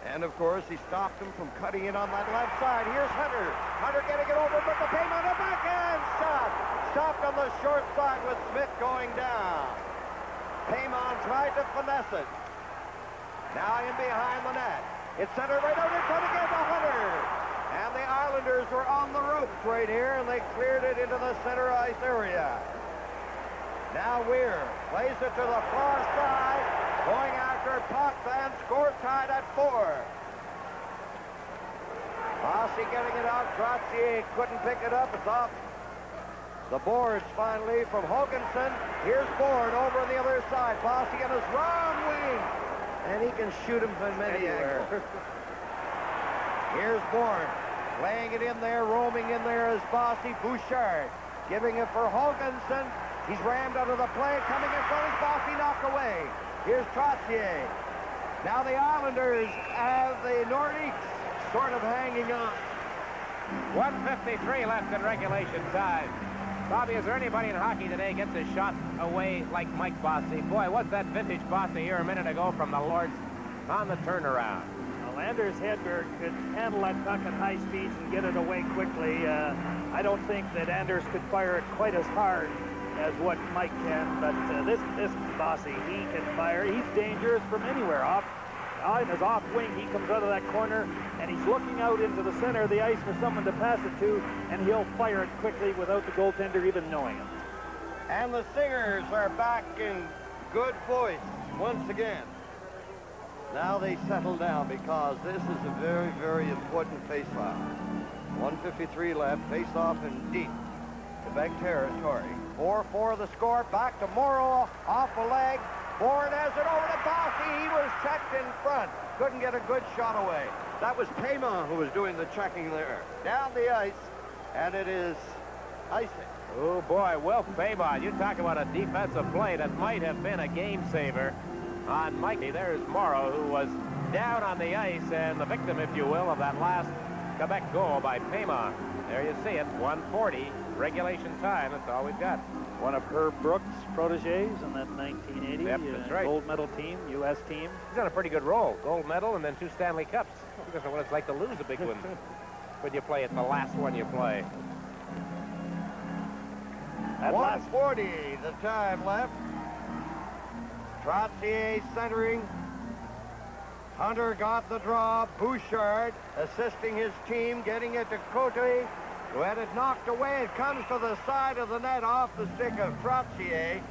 S13: And, of course, he stopped him from cutting in on that left side. Here's Hunter. Hunter getting it over, but the Paymont, a backhand shot. Stopped on the short side with Smith going down. Paymont tried to finesse it. Now in behind the net. It's centered right out in front again to Hunter. And the Islanders were on the ropes right here, and they cleared it into the center ice area. Now Weir plays it to the far side, going after puck, and score tied at 4. Bossy getting it out. Cloutier couldn't pick it up. It's off the boards finally from Hoganson. Here's Bourne over on the other side. Bossy on his wrong wing. And he can shoot him from many angles. Here's Bourne laying it in there, roaming in there as Bossy. Bouchard giving it for Hoganson. He's rammed out of the play, coming in front of Bossy, knocked away. Here's Trottier. Now the Islanders have the Nordiques sort of hanging on.
S10: 1:53 left in regulation time. Bobby, is there anybody in hockey today gets a shot away like Mike Bossy? Boy, what's that vintage Bossy here a minute ago from the Lords on the turnaround?
S12: Well, Anders Hedberg could handle that puck at high speeds and get it away quickly. I don't think that Anders could fire it quite as hard as what Mike can, but this Bossy, he can fire. He's dangerous from anywhere, off on his off wing. He comes out of that corner, and he's looking out into the center of the ice for someone to pass it to, and he'll fire it quickly without the goaltender even knowing it.
S13: And the Singers are back in good voice once again. Now they settle down because this is a very, very important face-off. 1:53 left, face-off in deep Quebec territory. 4-4 the score, back to Morrow, off the leg. Bourne has it over to Bossy. He was checked in front. Couldn't get a good shot away. That was Payman who was doing the checking there. Down the ice, and it is icing.
S10: Oh, boy, Will Payman, you talk about a defensive play that might have been a game saver on Mikey. There's Morrow, who was down on the ice and the victim, if you will, of that last Quebec goal by Payman. There you see it, 1:40, regulation time. That's all we've got.
S12: One of Herb Brooks' proteges in that 1980
S10: Yep, that's right.
S12: gold medal team, U.S. team.
S10: He's on a pretty good roll. Gold medal and then 2 Stanley Cups. He doesn't know what it's like to lose a big one when you play it, the last one you play.
S13: At 1:40, the time left. Trottier centering. Hunter got the draw. Bouchard assisting his team, getting it to Cote, who had it knocked away. It comes to the side of the net off the stick of Trottier.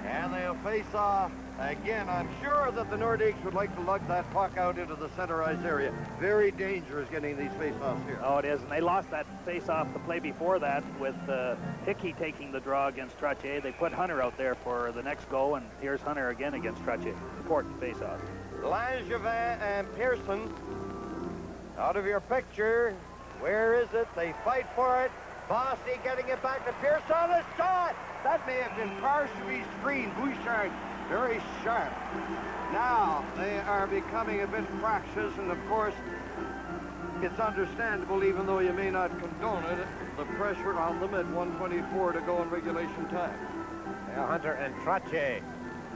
S13: And they'll face off again. I'm sure that the Nordiques would like to lug that puck out into the center ice area. Very dangerous getting these face-offs here.
S12: Oh, it is. And they lost that face-off the play before that with Hickey taking the draw against Trottier. They put Hunter out there for the next go, and here's Hunter again against Trottier. Important face-off.
S13: Langevin and Pearson out of your picture. Where is it? They fight for it. Bossy getting it back to Pearson. A shot! That may have been partially screened. Bouchard very sharp. Now they are becoming a bit fractious, and of course it's understandable, even though you may not condone it, the pressure on them at 1:24 to go in regulation time.
S10: Well, Hunter and Trottier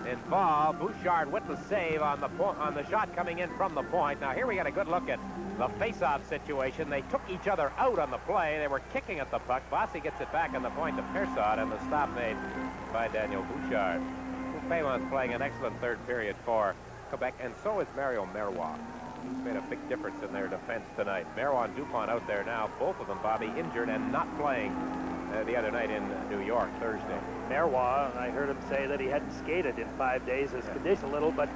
S10: involved. Bouchard with the save on the shot coming in from the point. Now here we got a good look at the face-off situation. They took each other out on the play. They were kicking at the puck. Bossy gets it back on the point to Pearson, and the stop made by Daniel Bouchard. Payman's playing an excellent third period for Quebec, and so is Mario Marois. He's made a big difference in their defense tonight. Marois and Dupont out there now, both of them, Bobby, injured and not playing the other night in New York, Thursday.
S12: Marois, I heard him say that he hadn't skated in 5 days. His condition a little, but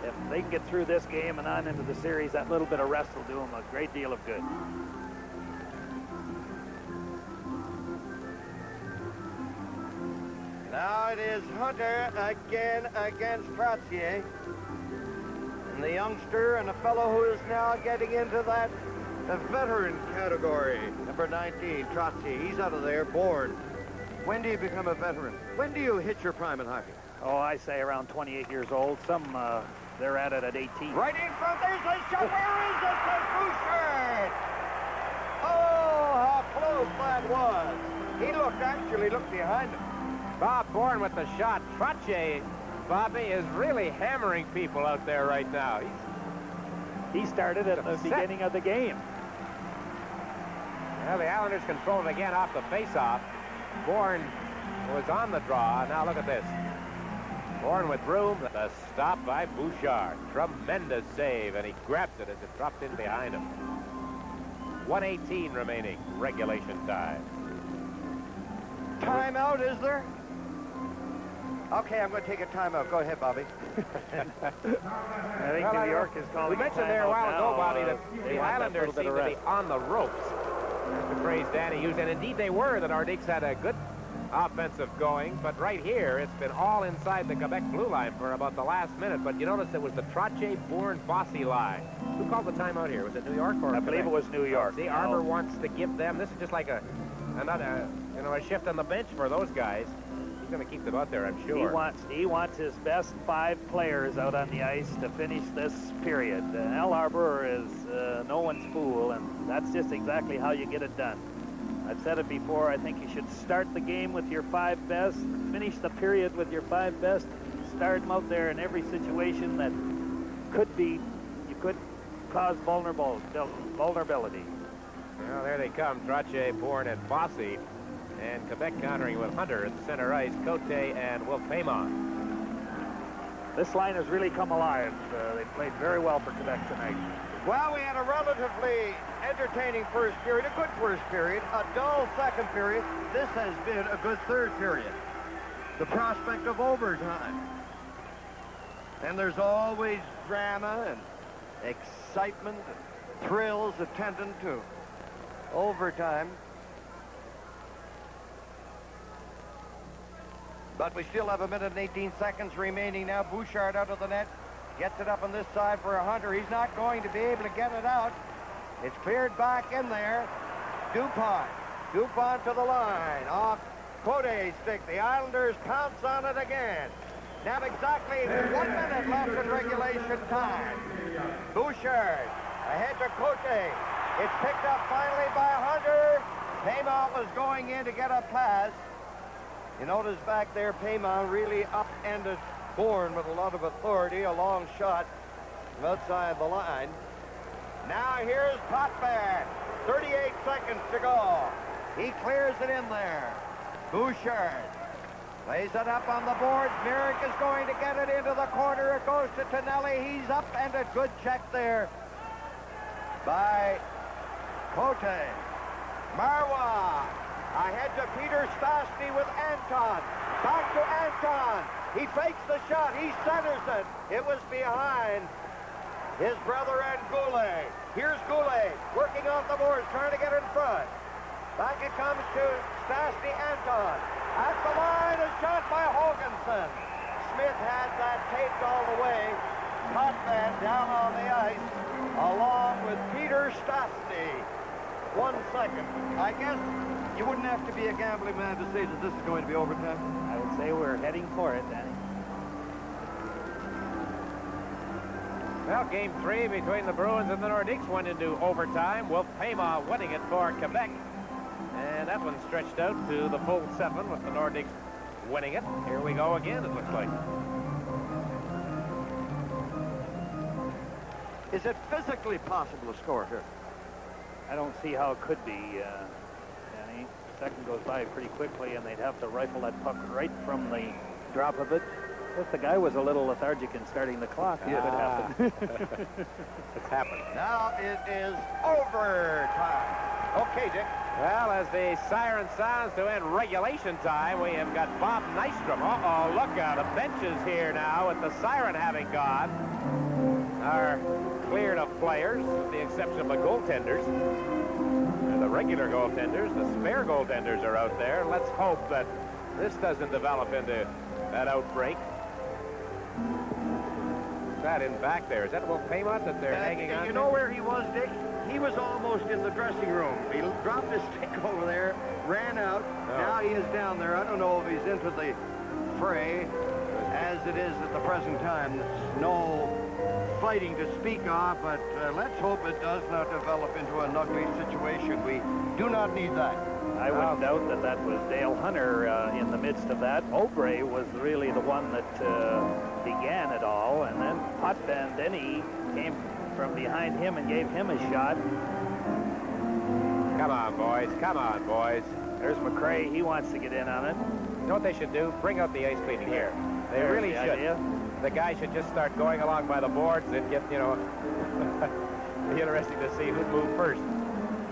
S12: if they can get through this game and on into the series, that little bit of rest will do them a great deal of good.
S13: Now it is Hunter again against Trottier. And the youngster and the fellow who is now getting into that veteran category. Number 19, Trottier. He's out of there, Bourne. When do you become a veteran? When do you hit your prime in hockey?
S12: Oh, I say around 28 years old. Some, they're at it at 18.
S13: Right in front, there's a shot. Where is it? To Bouchard. Oh, how close that was. He actually looked behind him.
S10: Bob Bourne with the shot. Trottier, Bobby, is really hammering people out there right now.
S12: He started at the beginning of the game.
S10: Well, the Islanders control it again off the face-off. Bourne was on the draw. Now look at this. Bourne with room. The stop by Bouchard. Tremendous save, and he grabs it as it dropped in behind him. 1:18 remaining, regulation time.
S13: Timeout, is there? Okay, I'm going to take a timeout. Go ahead, Bobby.
S12: I think New York is calling.
S10: We mentioned there a while ago, Bobby, that the Islanders seem to be on the ropes. That's the phrase Danny used, and indeed they were. The Nordiques had a good offensive going, but right here, it's been all inside the Quebec blue line for about the last minute. But you notice it was the Trottier, Bourne, Bossy line. Who called the timeout here? Was it New York or
S12: I believe it was New York.
S10: See, Arbor wants to give them. This is just like another, a shift on the bench for those guys. He's going to keep them out there, I'm sure.
S12: He wants his best 5 players out on the ice to finish this period. Al Arbor is no one's fool, and that's just exactly how you get it done. I've said it before, I think you should start the game with your 5 best, finish the period with your 5 best, start them out there in every situation that you could cause vulnerability.
S10: Well, there they come, Trottier, Bourne, and Bossy. And Quebec countering with Hunter at the center ice, Cote, and Will Payman.
S12: This line has really come alive. They played very well for Quebec tonight.
S13: Well, we had a relatively entertaining first period, a good first period, a dull second period. This has been a good third period. The prospect of overtime. And there's always drama and excitement and thrills attendant to overtime. But we still have 1 minute and 18 seconds remaining now. Bouchard out of the net. Gets it up on this side for a Hunter. He's not going to be able to get it out. It's cleared back in there. DuPont. DuPont to the line. Off Cote's stick. The Islanders pounce on it again. Now exactly 1 minute left in regulation time. Bouchard ahead to Cote. It's picked up finally by Hunter. Paymont was going in to get a pass. You notice back there, Paymont really upended Bourne with a lot of authority, a long shot from outside the line. Now here's Potvin. 38 seconds to go. He clears it in there. Bouchard lays it up on the board. Merrick is going to get it into the corner. It goes to Tonelli. He's upended. Good check there by Cote. Marwa ahead to Peter Stastny with Anton. Back to Anton. He fakes the shot. He centers it. It was behind his brother and Goulet. Here's Goulet working off the boards, trying to get in front. Back it comes to Stastny Anton. At the line, a shot by Hoganson. Smith had that taped all the way. Potvin down on the ice, along with Peter Stastny. 1 second. I guess you wouldn't have to be a gambling man to say that this is going to be overtime.
S12: I would say we're heading for it, Danny.
S10: Well, game 3 between the Bruins and the Nordiques went into overtime. Wolf Paymont winning it for Quebec. And that one stretched out to the full 7 with the Nordiques winning it. Here we go again, it looks like.
S13: Is it physically possible to score here?
S12: I don't see how it could be, Danny. Second goes by pretty quickly, and they'd have to rifle that puck right from the drop of it. If the guy was a little lethargic in starting the clock, it would happen.
S10: It's happened.
S13: Now it is overtime. Okay, Dick.
S10: Well, as the siren sounds to end regulation time, we have got Bob Nystrom. Uh-oh, look out. The benches here now with the siren having gone are cleared of players, with the exception of the goaltenders. And the regular goaltenders, the spare goaltenders are out there. Let's hope that this doesn't develop into that outbreak. Is that in back there? Is that Wolf Paymont that they're hanging on
S13: You
S10: to?
S13: know where he was, Dick? He was almost in the dressing room. He dropped his stick over there, ran out.
S10: Oh.
S13: Now he is down there. I don't know if he's into the fray as it is at the present time. There's no fighting to speak of, but let's hope it does not develop into an ugly situation. We do not need that.
S12: I wouldn't doubt that that was Dale Hunter in the midst of that. Aubrey was really the one that began it all, and then Potvin Denny came from behind him and gave him a shot.
S10: Come on, boys. Come on, boys.
S12: There's McRae. He wants to get in on it.
S10: You know what they should do? Bring out the ice cleaning here. They
S12: There's
S10: really
S12: the
S10: should.
S12: idea.
S10: The guy should just start going along by the boards and get, you know, be interesting to see who'd move first.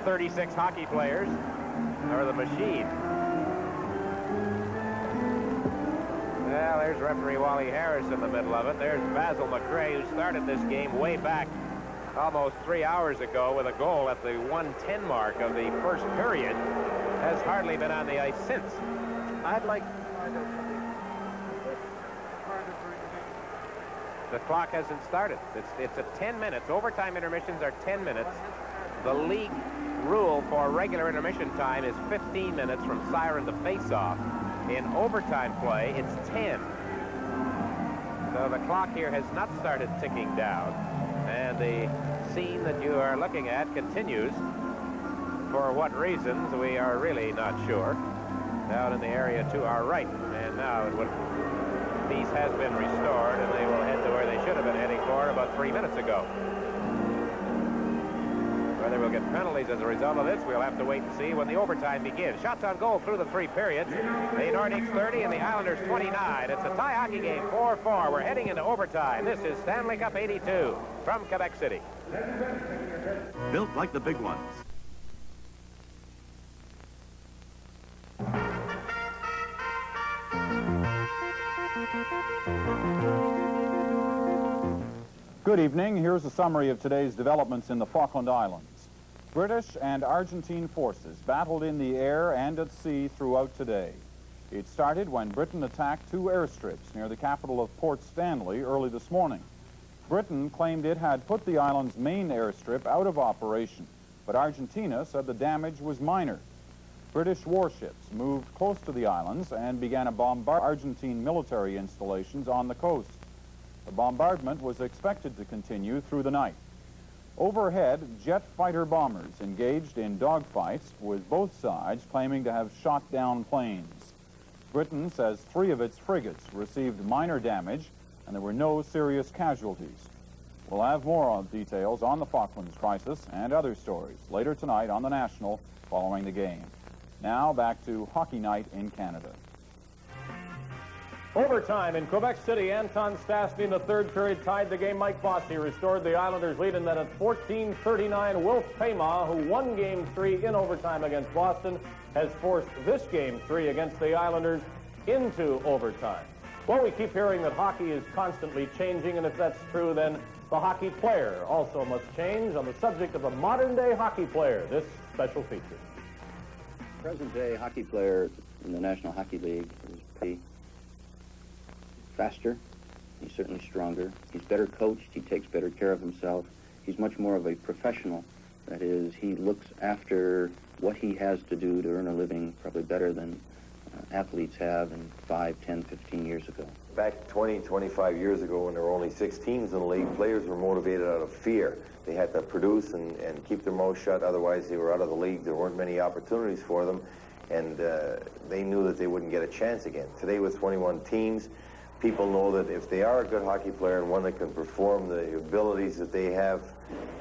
S10: 36 hockey players or the machine. Well, there's referee Wally Harris in the middle of it. There's Basil McRae, who started this game way back almost 3 hours ago with a goal at the 1:10 mark of the first period. Has hardly been on the ice since.
S12: I'd like...
S10: The clock hasn't started. It's at 10 minutes. Overtime intermissions are 10 minutes. The league rule for regular intermission time is 15 minutes from siren to face-off. In overtime play, it's 10. So the clock here has not started ticking down. And the scene that you are looking at continues. For what reasons, we are really not sure. Down in the area to our right. And now peace has been restored, and they will head to where they should have been heading for about 3 minutes ago. Whether we'll get penalties as a result of this, we'll have to wait and see when the overtime begins. Shots on goal through the 3 periods. The Nordiques 30 and the Islanders 29. It's a tie hockey game, 4-4. We're heading into overtime. This is Stanley Cup 82 from Quebec City.
S8: Built like the big ones.
S20: Good evening. Here's a summary of today's developments in the Falkland Islands. British and Argentine forces battled in the air and at sea throughout today. It started when Britain attacked 2 airstrips near the capital of Port Stanley early this morning. Britain claimed it had put the island's main airstrip out of operation, but Argentina said the damage was minor. British warships moved close to the islands and began to bombard Argentine military installations on the coast. The bombardment was expected to continue through the night. Overhead, jet fighter bombers engaged in dogfights, with both sides claiming to have shot down planes. Britain says 3 of its frigates received minor damage, and there were no serious casualties. We'll have more on details on the Falklands crisis and other stories later tonight on The National following the game. Now back to Hockey Night in Canada.
S1: Overtime in Quebec City. Anton Stastny in the 3rd period tied the game. Mike Bossy restored the Islanders' lead, and then at 14:39, Wilf Pema, who won Game 3 in overtime against Boston, has forced this Game 3 against the Islanders into overtime. Well, we keep hearing that hockey is constantly changing, and if that's true, then the hockey player also must change. On the subject of a modern-day hockey player, this special feature.
S21: Present-day hockey player in the National Hockey League is pretty faster. He's certainly stronger. He's better coached. He takes better care of himself. He's much more of a professional. That is, he looks after what he has to do to earn a living probably better than athletes have in 5, 10, 15 years ago.
S22: Back 20, 25 years ago, when there were only 6 teams in the league, players were motivated out of fear. They had to produce and keep their mouth shut, otherwise they were out of the league. There weren't many opportunities for them, and they knew that they wouldn't get a chance again. Today, with 21 teams, people know that if they are a good hockey player and one that can perform the abilities that they have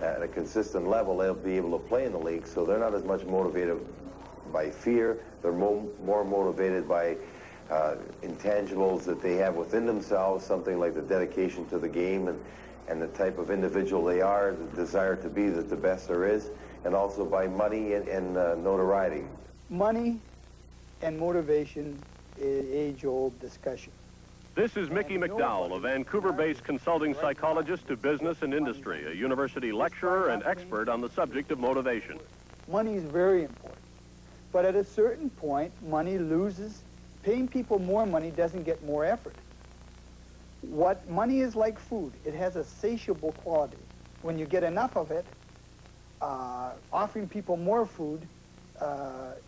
S22: at a consistent level, they'll be able to play in the league. So they're not as much motivated by fear. They're more motivated by intangibles that they have within themselves, something like the dedication to the game and the type of individual they are, the desire to be the best there is, and also by money and notoriety.
S23: Money and motivation is an age-old discussion.
S1: This is Mickey McDowell, a Vancouver-based consulting psychologist to business and industry, a university lecturer and expert on the subject of motivation.
S23: Money is very important. But at a certain point, money loses. Paying people more money doesn't get more effort. What money is like food. It has a satiable quality. When you get enough of it, offering people more food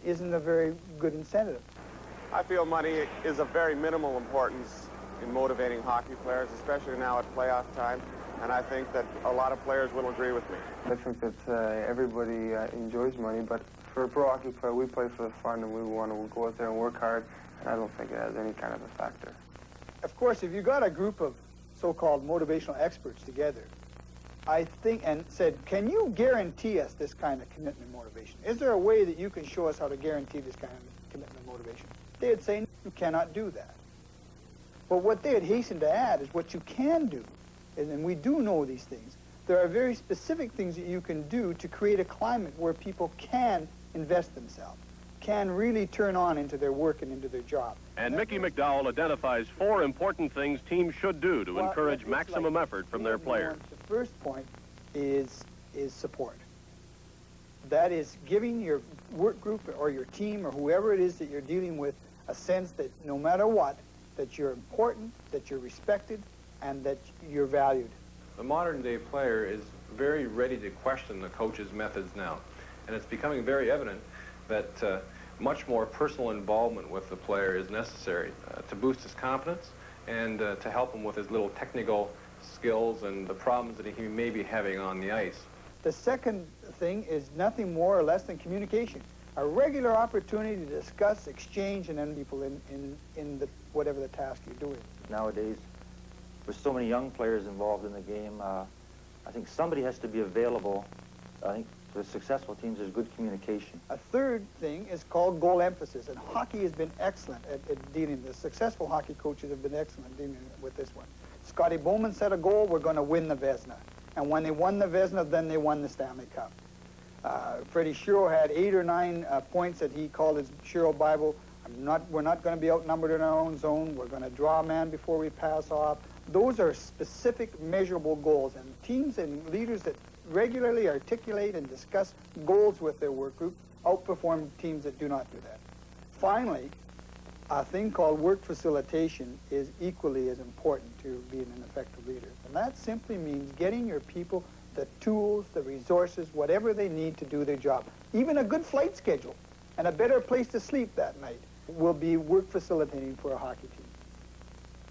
S23: isn't a very good incentive.
S24: I feel money is of very minimal importance in motivating hockey players, especially now at playoff time, and I think that a lot of players will agree with me.
S25: I think that everybody enjoys money, but for a pro hockey player, we play for the fun and we want to go out there and work hard, and I don't think it has any kind of a factor.
S23: Of course, if you got a group of so-called motivational experts together, I think, and said, can you guarantee us this kind of commitment and motivation? Is there a way that you can show us how to guarantee this kind of commitment and motivation? They'd say, you cannot do that. But what they'd hasten to add is what you can do, and we do know these things. There are very specific things that you can do to create a climate where people can invest themselves, can really turn on into their work and into their job.
S1: And Mickey McDowell identifies 4 important things teams should do to encourage maximum effort from their players.
S23: The first point is support. That is giving your work group or your team or whoever it is that you're dealing with a sense that no matter what, that you're important, that you're respected, and that you're valued.
S26: The modern-day player is very ready to question the coach's methods now, and it's becoming very evident that much more personal involvement with the player is necessary to boost his confidence and to help him with his little technical skills and the problems that he may be having on the ice.
S23: The second thing is nothing more or less than communication. A regular opportunity to discuss, exchange, and then people in the whatever the task you're doing.
S27: Nowadays, with so many young players involved in the game, I think somebody has to be available. I think
S2: for successful teams is good communication.
S23: A third thing is called goal emphasis, and hockey has been excellent at dealing with this. Successful hockey coaches have been excellent dealing with this one. Scotty Bowman set a goal, we're going to win the Vezina. And when they won the Vezina, then they won the Stanley Cup. Freddie Shiro had 8 or 9 points that he called his Shiro Bible. We're not going to be outnumbered in our own zone. We're going to draw a man before we pass off. Those are specific, measurable goals, and teams and leaders that regularly articulate and discuss goals with their work group outperform teams that do not do that. Finally, a thing called work facilitation is equally as important to being an effective leader. And that simply means getting your people the tools, the resources, whatever they need to do their job. Even a good flight schedule and a better place to sleep that night will be work facilitating for a hockey team.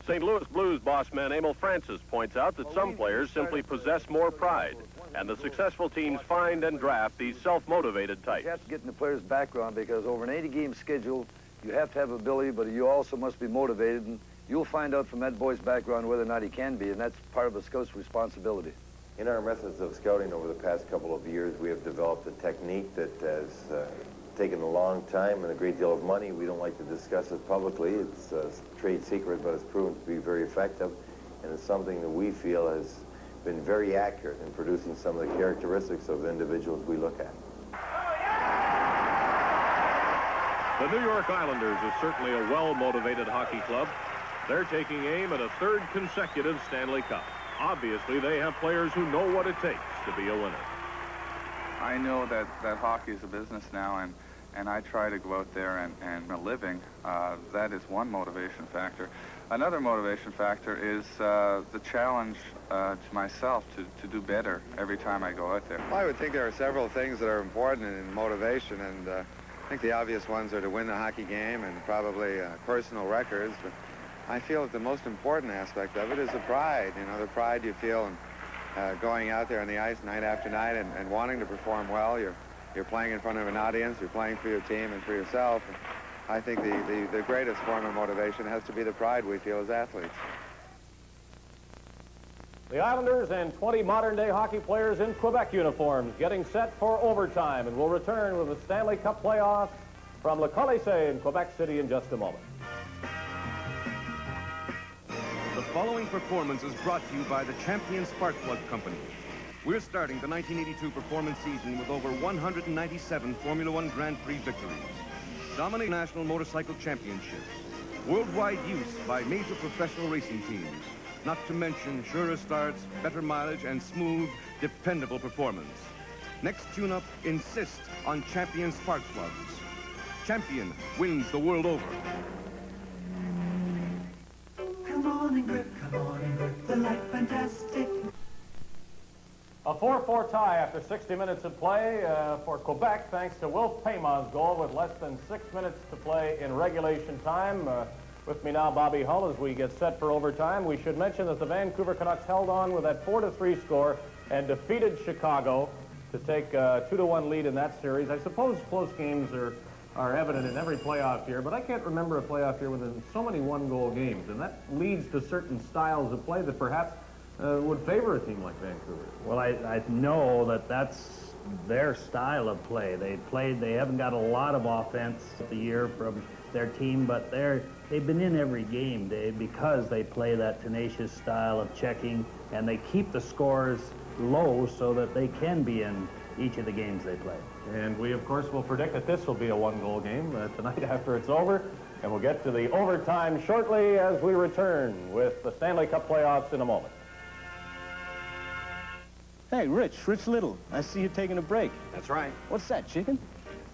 S3: St. Louis Blues boss man Emil Francis points out that some players simply possess more pride, and the successful teams find and draft these self-motivated types.
S4: You have to get in the player's background, because over an 80-game schedule, you have to have ability, but you also must be motivated, and you'll find out from that boy's background whether or not he can be, and that's part of a scout's responsibility.
S22: In our methods of scouting over the past couple of years, we have developed a technique that has taken a long time and a great deal of money. We don't like to discuss it publicly. It's a trade secret, but it's proven to be very effective, and it's something that we feel has been very accurate in producing some of the characteristics of the individuals we look at.
S3: The New York Islanders is certainly a well-motivated hockey club. They're taking aim at a 3rd consecutive Stanley Cup. Obviously, they have players who know what it takes to be a winner.
S5: I know that hockey is a business now, and I try to go out there and earn a living. That is one motivation factor. Another motivation factor is the challenge to myself to do better every time I go out there.
S6: Well, I would think there are several things that are important in motivation, and I think the obvious ones are to win the hockey game and probably personal records. But I feel that the most important aspect of it is the pride. You know, the pride you feel in going out there on the ice night after night and wanting to perform well. You're playing in front of an audience. You're playing for your team and for yourself. And I think the greatest form of motivation has to be the pride we feel as athletes.
S1: The Islanders and 20 modern-day hockey players in Quebec uniforms getting set for overtime, and will return with the Stanley Cup playoffs from Le Colisée in Quebec City in just a moment.
S9: The following performance is brought to you by the Champion Spark Plug Company. We're starting the 1982 performance season with over 197 Formula One Grand Prix victories, dominating national motorcycle championships, worldwide use by major professional racing teams, not to mention surer starts, better mileage, and smooth, dependable performance. Next tune-up insists on Champion Spark Plugs. Champion wins the world over.
S14: Come on and grip the light fantastic.
S1: A 4-4 tie after 60 minutes of play for Quebec, thanks to Wilf Paymon's goal with less than 6 minutes to play in regulation time. With me now, Bobby Hull, as we get set for overtime. We should mention that the Vancouver Canucks held on with that 4-3 score and defeated Chicago to take a 2-1 lead in that series. I suppose close games are evident in every playoff year, but I can't remember a playoff year with so many one-goal games, and that leads to certain styles of play that perhaps would favor a team like Vancouver.
S12: Well, I know that's their style of play. They haven't got a lot of offense the year from their team, but they've been in every game, Dave, because they play that tenacious style of checking, and they keep the scores low so that they can be in each of the games they play.
S1: And we, of course, will predict that this will be a one-goal game tonight after it's over. And we'll get to the overtime shortly as we return with the Stanley Cup playoffs in a moment.
S11: Hey, Rich Little, I see you taking a break.
S28: That's right.
S11: What's that, chicken?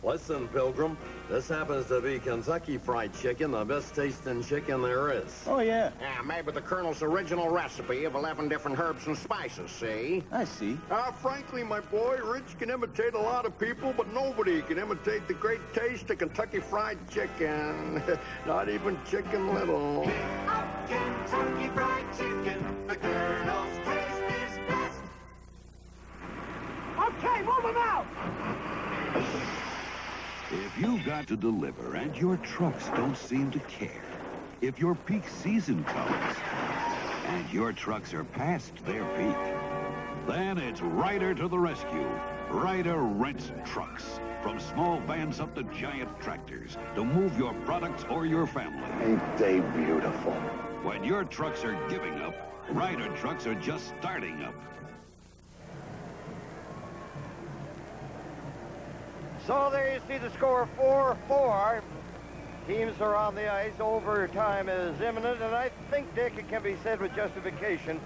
S28: Listen, Pilgrim, this happens to be Kentucky Fried Chicken, the best tasting chicken there is.
S11: Oh, yeah.
S28: Yeah, made with the Colonel's original recipe of 11 different herbs and spices, see?
S11: I see.
S28: Frankly, my boy, Rich can imitate a lot of people, but nobody can imitate the great taste of Kentucky Fried Chicken. Not even Chicken Little.
S14: Kentucky Fried Chicken, the Colonel's taste is best.
S7: Okay, move them out!
S16: If you've got to deliver and your trucks don't seem to care, if your peak season comes and your trucks are past their peak, then it's Ryder to the rescue. Ryder rents trucks, from small vans up to giant tractors, to move your products or your family.
S8: Ain't they beautiful?
S16: When your trucks are giving up, Ryder trucks are just starting up.
S10: So there you see the score, 4-4. Teams are on the ice. Overtime is imminent, and I think, Dick, it can be said with justification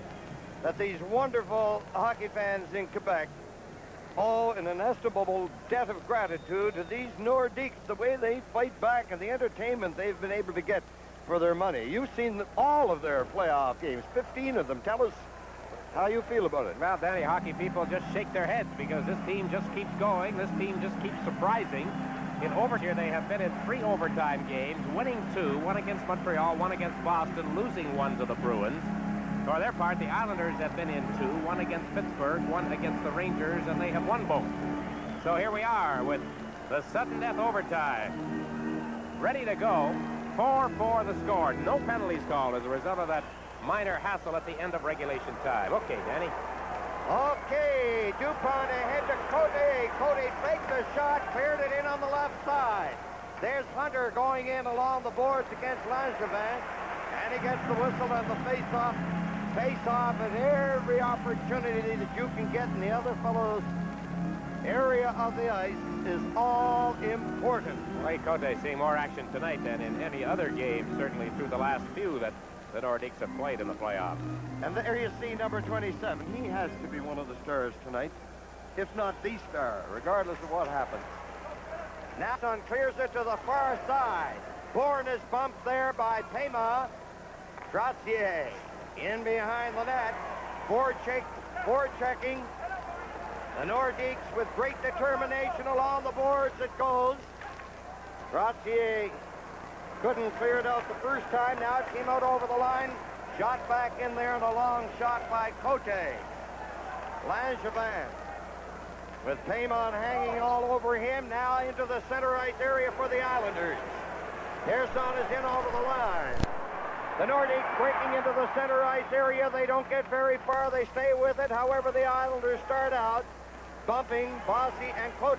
S10: that these wonderful hockey fans in Quebec owe an inestimable debt of gratitude to these Nordiques, the way they fight back and the entertainment they've been able to get for their money. You've seen all of their playoff games, 15 of them. Tell us how you feel about it.
S13: Well, Danny, hockey people just shake their heads because this team just keeps going. This team just keeps surprising. In overtime, they have been in 3 overtime games, winning 2, 1 against Montreal, 1 against Boston, losing 1 to the Bruins. For their part, the Islanders have been in 2, 1 against Pittsburgh, 1 against the Rangers, and they have won both. So here we are with the sudden death overtime. Ready to go. 4-4 the score. No penalties called as a result of that minor hassle at the end of regulation time. Okay, Danny.
S10: Okay, Dupont ahead to Cote. Cote faked the shot, cleared it in on the left side. There's Hunter going in along the boards against Langevin, and he gets the whistle and the face-off. Face-off at every opportunity that you can get in the other fellow's area of the ice is all important.
S13: Ray Cote seeing more action tonight than in any other game, certainly through the last few that the Nordiques have played in the playoffs.
S10: And there you see number 27. He has to be one of the stars tonight, if not the star, regardless of what happens. Nathan clears it to the far side. Bourne is bumped there by Pema. Trottier in behind the net. Forechecking. The Nordiques with great determination along the boards it goes. Trottier couldn't clear it out the first time. Now it came out over the line. Shot back in there and a long shot by Cote. Langevin with Paymon hanging all over him. Now into the center ice area for the Islanders. Pearson is in over the line. The Nordiques breaking into the center ice area. They don't get very far. They stay with it. However, the Islanders start out bumping Bossy and Cote.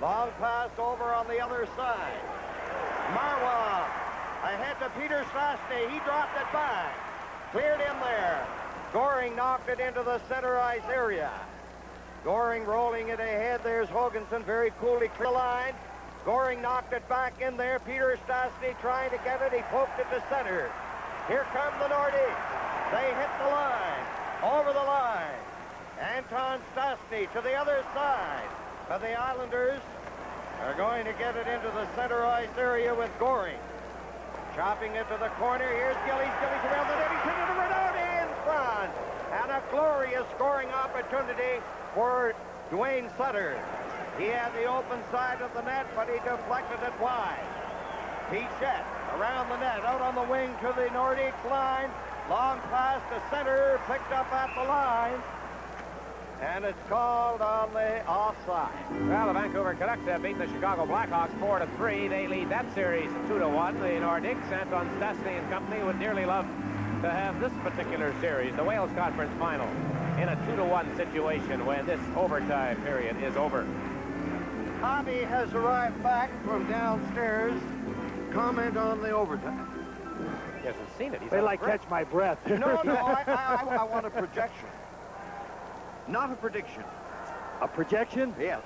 S10: Long pass over on the other side. Marwa ahead to Peter Stastny. He dropped it back. Cleared in there. Goring knocked it into the center ice area. Goring rolling it ahead. There's Hoganson very coolly clear the line. Goring knocked it back in there. Peter Stastny trying to get it. He poked it to center. Here come the Nordiques. They hit the line. Over the line. Anton Stastny to the other side. But the Islanders are going to get it into the center ice area with Goring. Chopping it to the corner. Here's Gillies. Gillies around the net. He's hitting it right in front. And a glorious scoring opportunity for Dwayne Sutter. He had the open side of the net, but he deflected it wide. Pichette around the net, out on the wing to the Nordiques line. Long pass to center, picked up at the line. And it's called on the offside.
S13: Well, the Vancouver Canucks have beaten the Chicago Blackhawks 4-3. They lead that series 2-1. The Nordiques, Anton Stastny and company, would dearly love to have this particular series, the Wales Conference Final, in a 2-1 situation when this overtime period is over.
S10: Hobby has arrived back from downstairs. Comment on the overtime.
S13: He hasn't seen it. He's
S12: Wait till I catch my breath.
S10: No, I want a projection. Not a prediction.
S12: A projection?
S10: Yes.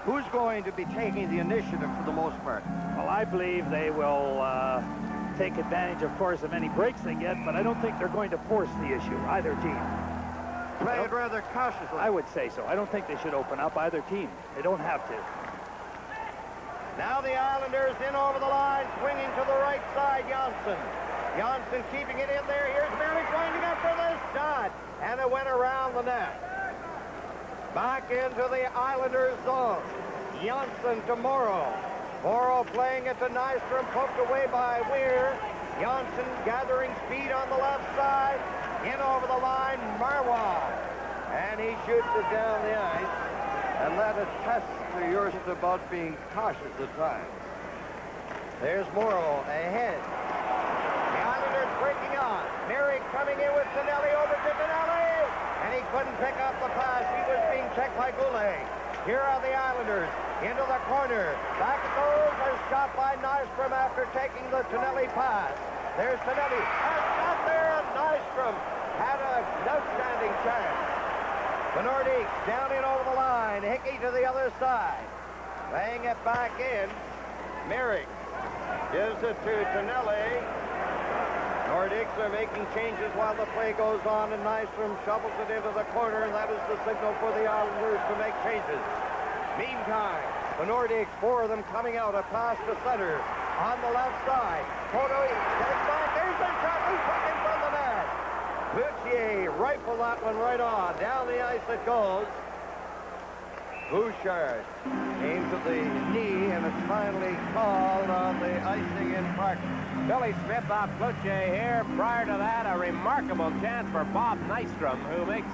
S10: Who's going to be taking the initiative for the most part?
S12: Well, I believe they will take advantage, of course, of any breaks they get, but I don't think they're going to force the issue, either team.
S10: Play it rather cautiously.
S12: I would say so. I don't think they should open up either team. They don't have to.
S10: Now the Islanders in over the line, swinging to the right side, Janssen. Janssen keeping it in there. Here's Merrick winding up for the shot. And it went around the net. Back into the Islanders zone. Janssen to Morrow. Morrow playing it to Nystrom, poked away by Weir. Janssen gathering speed on the left side. In over the line, Marwa. And he shoots it down the ice. And that attests to yours about being cautious at times. There's Morrow ahead. The Islanders breaking on. Merrick coming in with Tonelli over to Tonelli. And and he couldn't pick up the pass. He was being checked by Goulet. Here are the Islanders into the corner. Back it goes. A shot by Nystrom after taking the Tonelli pass. There's Tonelli. A shot there, and Nystrom had an outstanding chance. The Nordiques down in over the line. Hickey to the other side. Laying it back in. Merrick gives it to Tonelli. Nordiques are making changes while the play goes on, and Nystrom shovels it into the corner, and that is the signal for the Islanders to make changes. Meantime, the Nordiques, four of them coming out, a pass to center on the left side. Photo gets back. There's the shot. Who's in from the net? Cloutier rifled that one right on. Down the ice it goes. Bouchard came to the knee, and it's finally called on the icing infraction.
S13: Billy Smith off Cloutier here. Prior to that, a remarkable chance for Bob Nystrom, who makes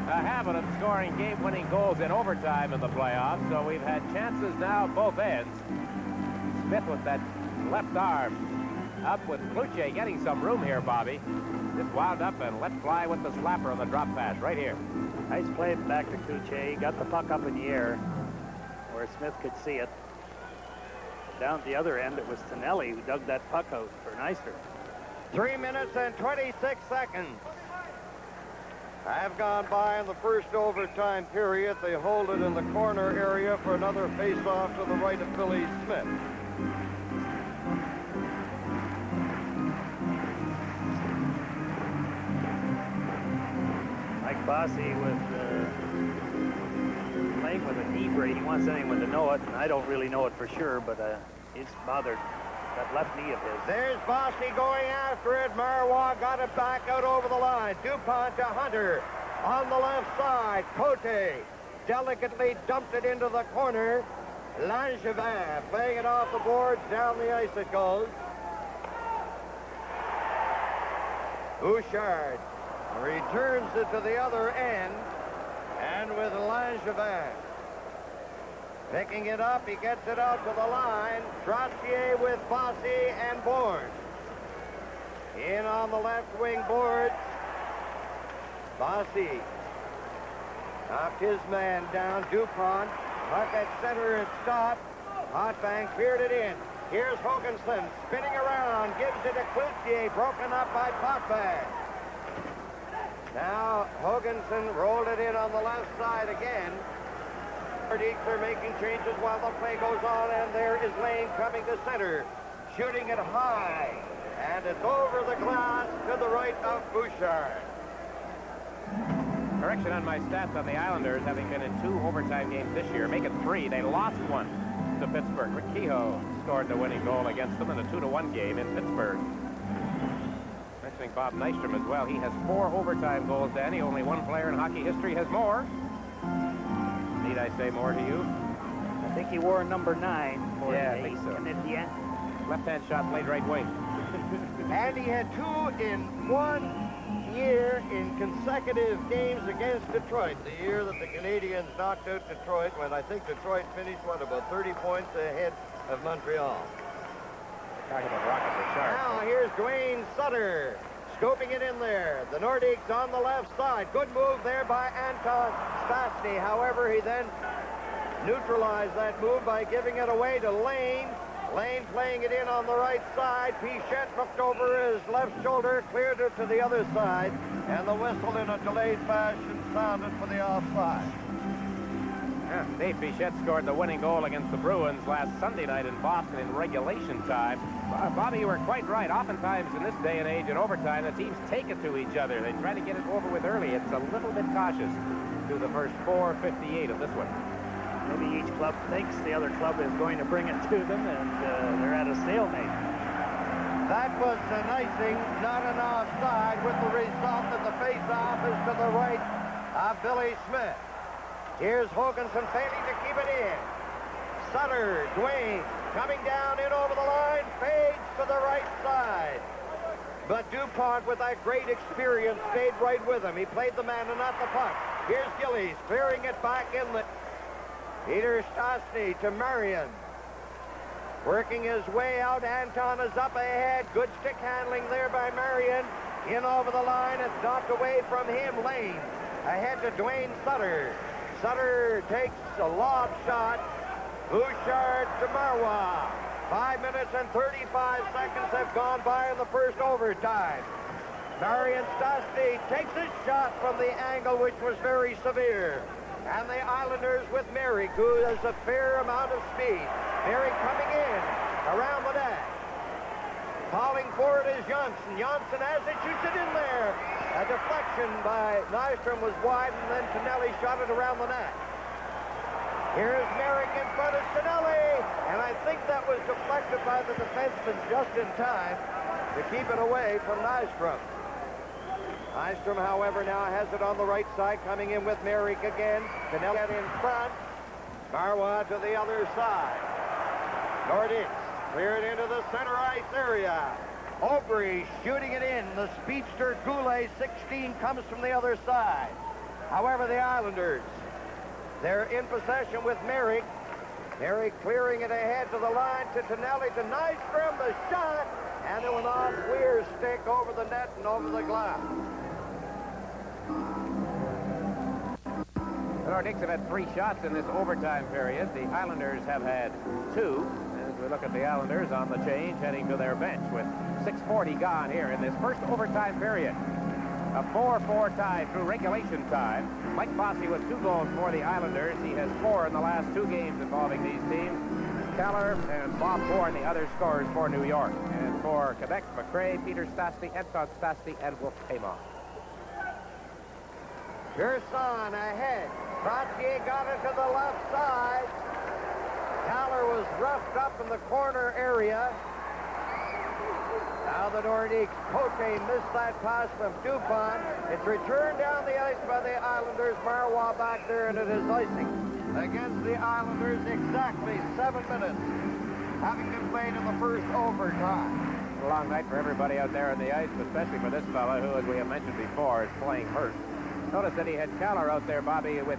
S13: a habit of scoring game-winning goals in overtime in the playoffs. So we've had chances now at both ends. Smith with that left arm up with Cloutier getting some room here, Bobby. Just wound up and let fly with the slapper on the drop pass right here.
S12: Nice play back to Cloutier. He got the puck up in the air where Smith could see it. Down at the other end, it was Tonelli who dug that puck out for Nystrom.
S10: 3 minutes and 26 seconds have gone by in the first overtime period. They hold it in the corner area for another face-off to the right of Billy Smith.
S12: Mike Bossy with playing with a knee brace. He wants anyone to know it, and I don't really know it for sure, but he's bothered that left knee of his.
S10: There's Bossy going after it. Marois got it back out over the line. DuPont to Hunter on the left side. Cote delicately dumped it into the corner. Langevin playing it off the boards. Down the ice it goes. Bouchard returns it to the other end, and with Langevin picking it up, he gets it out to the line. Trottier with Bossy and Bourne. In on the left wing boards. Bossy knocked his man down. DuPont, puck at center and stopped. Hotbank cleared it in. Here's Hoganson spinning around, gives it to Cloutier, broken up by Potvin. Now Hoganson rolled it in on the left side again. Nordiques are making changes while the play goes on, and there is Lane coming to center, shooting it high, and it's over the glass to the right of Bouchard.
S13: Correction on my stats on the Islanders, having been in 2 overtime games this year, make it 3. They lost one to Pittsburgh. Rick Kehoe scored the winning goal against them in a 2-1 game in Pittsburgh. Mentioning Bob Nystrom as well, he has 4 overtime goals, Danny. Only one player in hockey history has more. Need I say more to you?
S12: I think he wore number 9 for
S13: yeah,
S12: the
S13: I think so.
S12: Canadiens.
S13: Left-hand shot played right wing.
S10: And he had 2 in 1 year in consecutive games against Detroit. The year that the Canadiens knocked out Detroit, when I think Detroit finished, what, about 30 points ahead of Montreal.
S13: Talking about rocket for sharp.
S10: Now here's Dwayne Sutter scoping it in there. The Nordiques on the left side. Good move there by Anton Stastny. However, he then neutralized that move by giving it away to Lane. Lane playing it in on the right side. Pichette looked over his left shoulder, cleared it to the other side, and the whistle in a delayed fashion sounded for the offside.
S13: Yeah, Dave Pichette scored the winning goal against the Bruins last Sunday night in Boston in regulation time. Bobby, you were quite right. Oftentimes in this day and age in overtime, the teams take it to each other. They try to get it over with early. It's a little bit cautious through the first 4:58 of this one.
S12: Maybe each club thinks the other club is going to bring it to them, and they're at a stalemate.
S10: That was an icing, not an offside, with the result that the face-off is to the right of Billy Smith. Here's Hoganson failing to keep it in. Sutter, Dwayne, coming down in over the line, fades to the right side. But DuPont, with that great experience, stayed right with him. He played the man and not the puck. Here's Gillies, clearing it back in the... Peter Stastny to Marion. Working his way out. Anton is up ahead. Good stick handling there by Marion. In over the line. It's knocked away from him. Lane Ahead to Dwayne Sutter. Sutter takes a lob shot. Bouchard to Marois. 5 minutes and 35 seconds have gone by in the first overtime. Marion Stastny takes a shot from the angle, which was very severe. And the Islanders with Merrick, who has a fair amount of speed. Merrick coming in around the net. Falling for it is Johnson. Johnson as it shoots it in there. A deflection by Nystrom was wide, and then Tonelli shot it around the net. Here's Merrick in front of Tonelli, and I think that was deflected by the defenseman just in time to keep it away from Nystrom. Nystrom, however, now has it on the right side, coming in with Merrick again. Tonelli in front. Marois to the other side. Nordic cleared into the center ice area. Aubry shooting it in. The speedster Goulet, 16, comes from the other side. However, the Islanders, they're in possession with Merrick. Merrick clearing it ahead to the line to Tonelli to Nystrom. The shot, and it went off Weir's stick over the net and over the glass.
S13: The Nordiques have had 3 shots in this overtime period. The Islanders have had 2. As we look at the Islanders on the change, heading to their bench with 6:40 gone here in this first overtime period. A 4-4 tie through regulation time. Mike Bossy with 2 goals for the Islanders. He has 4 in the last 2 games involving these teams. Keller and Bob Bourne, the other scorers for New York. And for Quebec, McRae, Peter Stastny, Anton Stastny, and Wolf Payman.
S10: Gerson ahead. Trottier got it to the left side. Keller was roughed up in the corner area. Now the Nordiques. Cote missed that pass from Dupont. It's returned down the ice by the Islanders. Marois back there, and it is icing against the Islanders. Exactly 7 minutes having been played in the first overtime.
S13: A long night for everybody out there on the ice, especially for this fella who, as we have mentioned before, is playing hurt. Notice that he had Keller out there, Bobby, with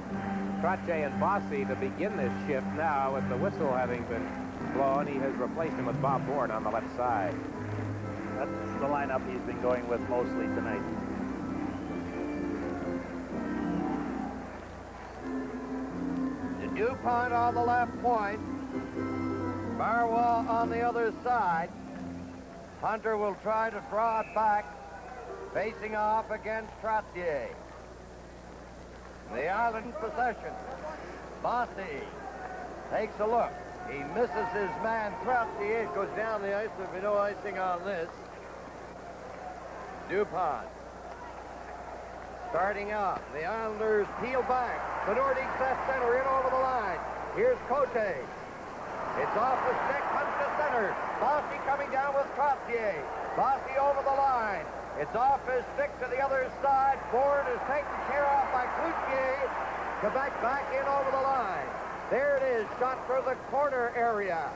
S13: Trottier and Bossy to begin this shift. Now, with the whistle having been blown, he has replaced him with Bob Bourne on the left side.
S12: That's the lineup he's been going with mostly tonight.
S10: To Dupont on the left point. Marois on the other side. Hunter will try to draw it back, facing off against Trottier. The Island possession. Bossy takes a look. He misses his man Trottier. It goes down the ice. There'll be no icing on this. Dupont starting out. The Islanders peel back. The Nordiques left center in over the line. Here's Cote. It's off the stick, comes to center. Bossy coming down with Trottier. Bossy over the line. It's off his stick to the other side. Bourne is taken care of by Cloutier. Quebec back in over the line. There it is, shot for the corner area.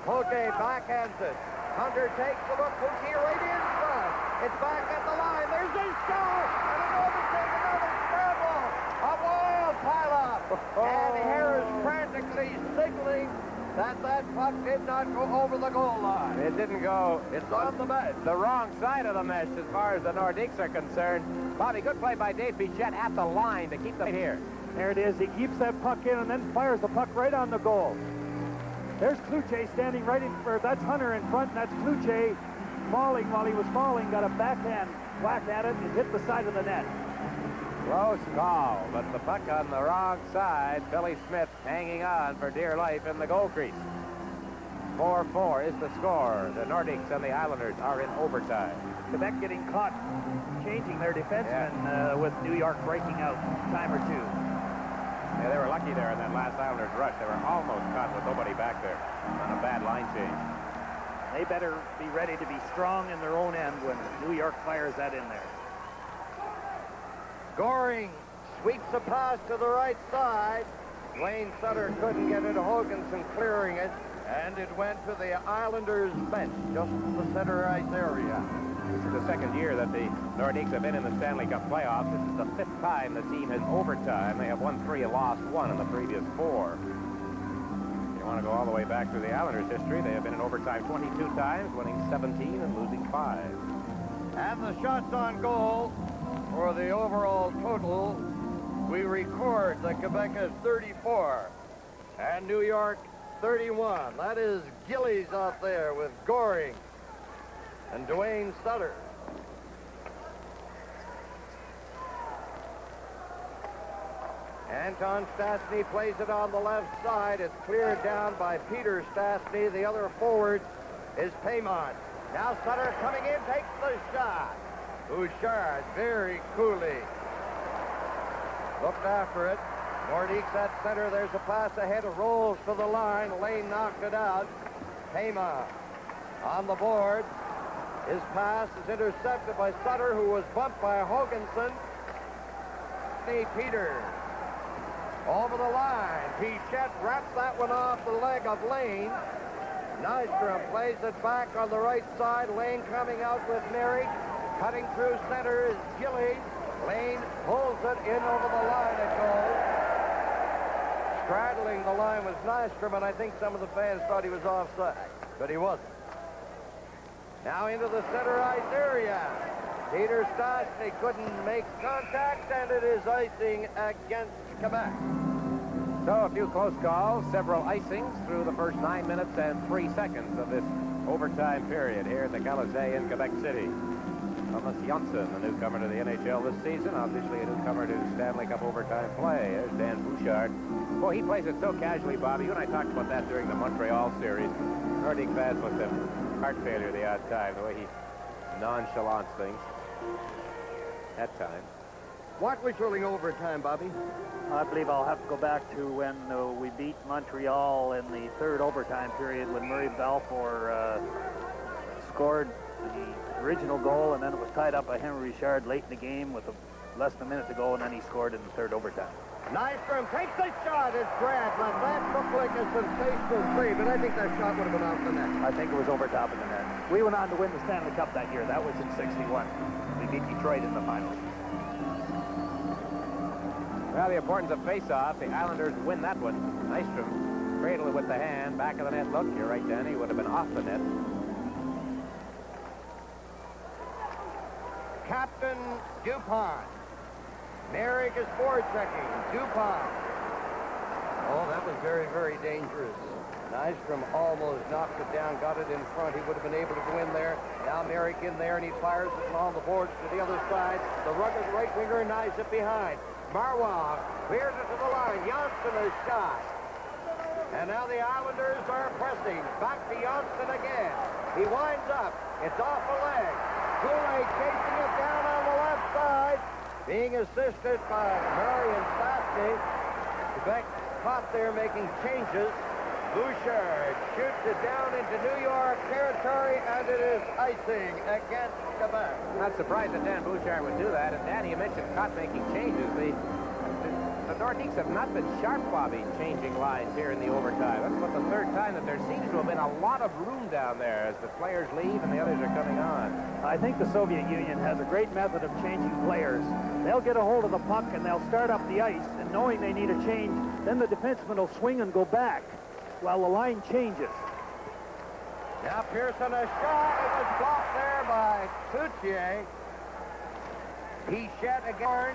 S10: Cote backhands it. Hunter takes a look. Cloutier right in front. It's back at the line. There's a shot. And an overtake, another scramble. A wild pileup. And Harris frantically signaling that puck did not go over the goal line.
S13: It didn't go.
S10: It's on the mesh.
S13: The wrong side of the mesh as far as the Nordiques are concerned. Bobby, good play by Dave Bichette at the line to keep them here.
S12: There it is. He keeps that puck in and then fires the puck right on the goal. There's Cloutier standing right in front. That's Hunter in front, and that's Cloutier falling while he was falling. Got a backhand whack at it and hit the side of the net.
S13: Close call, but the puck on the wrong side. Billy Smith hanging on for dear life in the goal crease. 4-4 is the score. The Nordiques and the Islanders are in overtime.
S12: Quebec getting caught changing their defensemen with New York breaking out a time or two.
S13: Yeah, they were lucky there in that last Islanders rush. They were almost caught with nobody back there on a bad line change.
S12: They better be ready to be strong in their own end when New York fires that in there.
S10: Goring sweeps a pass to the right side. Dwayne Sutter couldn't get it. Hoganson clearing it. And it went to the Islanders bench, just in the center ice area.
S13: This is the second year that the Nordiques have been in the Stanley Cup playoffs. This is the 5th time the team has overtime. They have won 3 and lost 1 in the previous 4. You want to go all the way back through the Islanders' history. They have been in overtime 22 times, winning 17 and losing 5.
S10: And the shots on goal for the overall total, we record that Quebec has 34 and New York 31. That is Gillies out there with Goring and Dwayne Sutter. Anton Stastny plays it on the left side. It's cleared down by Peter Stastny. The other forward is Paymont. Now Sutter coming in, takes the shot. Bouchard very coolly looked after it. Nordique's at center. There's a pass ahead. It rolls to the line. Lane knocked it out. Paymont on the board. His pass is intercepted by Sutter, who was bumped by Hoganson. Peter over the line. Pichette wraps that one off the leg of Lane. Nystrom plays it back on the right side. Lane coming out with Merrick. Cutting through center is Gillies. Lane pulls it in over the line. It goes. Straddling the line was Nystrom, and I think some of the fans thought he was offside, but he wasn't. Now into the center ice area. Peter Stastny couldn't make contact, and it is icing against Quebec.
S13: So a few close calls, several icings through the first 9 minutes and 3 seconds of this overtime period here at the Colisée in Quebec City. Thomas Janssen, the newcomer to the NHL this season, obviously a newcomer to Stanley Cup overtime play. There's Dan Bouchard. Boy, he plays it so casually, Bobby. You and I talked about that during the Montreal series. Nordique fans must have heart failure the odd time, the way he nonchalants things at times.
S10: What was showing overtime, Bobby?
S12: I believe I'll have to go back to when we beat Montreal in the third overtime period when Murray Balfour scored the original goal, and then it was tied up by Henry Richard late in the game with less than a minute to go, and then he scored in the third overtime.
S10: Nystrom takes the shot. It's grabbed. Now that looked like a sensational save, but I think that shot would have been out the net.
S12: I think it was over top of the net. We went on to win the Stanley Cup that year. That was in '61. We beat Detroit in the finals.
S13: Well, the importance of face-off. The Islanders win that one. Nystrom cradled it with the hand. Back of the net. Look, you're right, Danny. Would have been off the net.
S10: Captain Dupont. Merrick is forechecking. Dupont. Oh, that was very, very dangerous. Nystrom almost knocked it down, got it in front. He would have been able to go in there. Now Merrick in there, and he fires it along the boards to the other side. The rugged right winger knives it behind. Marwah clears it to the line. Johnston is shot. And now the Islanders are pressing. Back to Johnston again. He winds up. It's off the leg. Goulet chasing it down on the left side. Being assisted by Marion Stastny. Quebec caught there making changes. Bouchard shoots it down into New York territory, and it is icing against Quebec.
S13: Not surprised that Dan Bouchard would do that. And Danny, you mentioned caught making changes. The Nordiques have not been sharp, Bobby, changing lines here in the overtime. That's about the third time that there seems to have been a lot of room down there as the players leave and the others are coming on.
S12: I think the Soviet Union has a great method of changing players. They'll get a hold of the puck and they'll start up the ice, and knowing they need a change, then the defenseman will swing and go back while the line changes.
S10: Now Pearson a shot. It was blocked there by Coutier. Pichette again.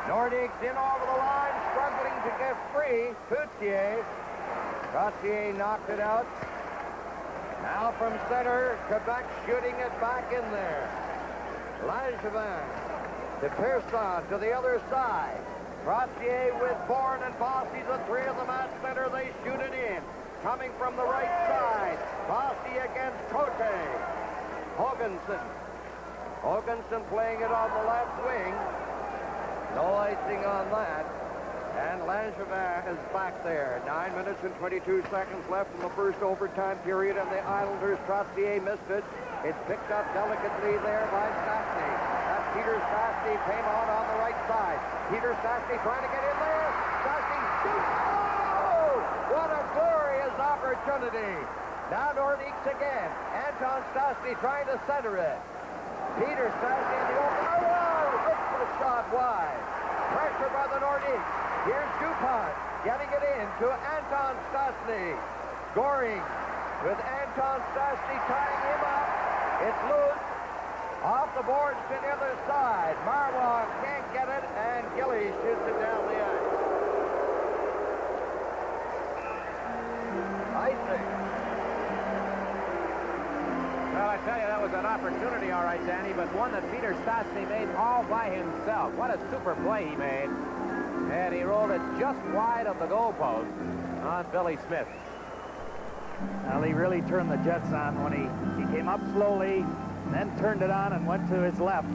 S10: Nordique's in over the line, struggling to get free. Coutier knocked it out. Now from center, Quebec shooting it back in there. Langevin to Pearson to the other side. Coutier with Bourne and Bossy, the three of them at center. They shoot it in. Coming from the right side. Bossy against Cote. Hoganson playing it on the left wing. No icing on that. And Langevin is back there. 9 minutes and 22 seconds left in the first overtime period, and the Islanders, Trottier missed it. It's picked up delicately there by Stastny. That's Peter Stastny, came on the right side. Peter Stastny trying to get in there. Stastny shoots. Oh! What a glorious opportunity. Now Nordiques again. Anton Stastny trying to center it. Peter Stastny in the open. Oh! Hits the shot wide. Pressure by the Nordiques. Here's Dupont getting it in to Anton Stastny. Goring with Anton Stastny tying him up. It's loose. Off the boards to the other side. Marwa can't get it, and Gilly shoots it down the ice. Icing.
S13: Well, I tell you, that was an opportunity, all right, Danny, but one that Peter Stastny made all by himself. What a super play he made. And he rolled it just wide of the goalpost on Billy Smith.
S12: Well, he really turned the jets on when he came up slowly, then turned it on and went to his left.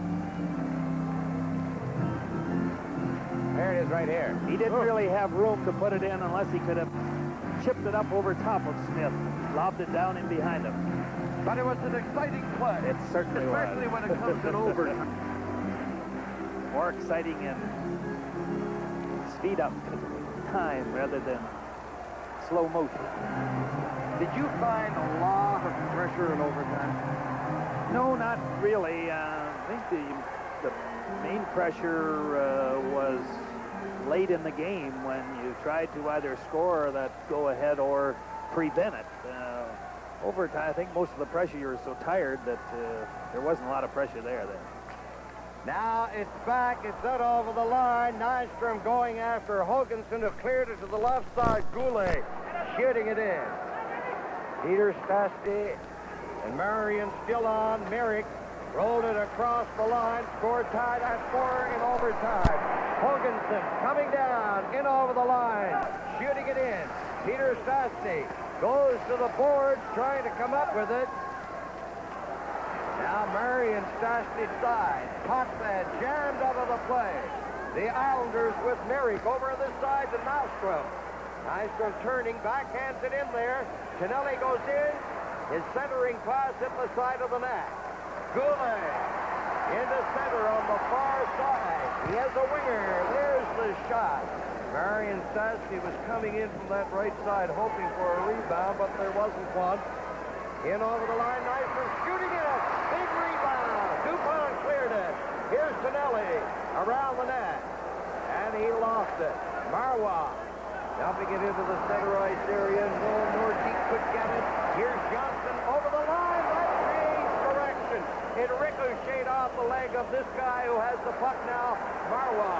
S13: There it is right here.
S12: He didn't really have room to put it in unless he could have chipped it up over top of Smith, lobbed it down in behind him.
S10: But it was an exciting play.
S12: It certainly was.
S10: Especially when it comes in overtime.
S12: More exciting in speed up time rather than slow motion.
S10: Did you find a lot of pressure in overtime?
S12: No, not really. I think the main pressure was late in the game when you tried to either score that go-ahead or prevent it. Overtime, I think most of the pressure, you were so tired that there wasn't a lot of pressure there then.
S10: Now it's back. It's out over the line. Nystrom going after Hoganson, who cleared it to the left side. Goulet shooting it in. Peter Stastny and Marion still on. Merrick rolled it across the line. Scored tied at 4 in overtime. Hoganson coming down in over the line. Shooting it in. Peter Stastny goes to the board, trying to come up with it. Now Marion Stastny's side. Potvin jammed out of the play. The Islanders with Merrick over on this side to Nystrom. Nystrom turning, backhands it in there. Canelli goes in. His centering pass hit the side of the net. Goulet into center on the far side. He has a winger. There's the shot. Marion Stastny was coming in from that right side hoping for a rebound, but there wasn't one. In over the line, Nystrom shooting it. Big rebound. Dupont cleared it. Here's Tonelli around the net. And he lost it. Marwa dumping it into the center ice area. No Nordique could get it. Here's Johnson over the line. That changed direction. It ricocheted off the leg of this guy who has the puck now, Marwa.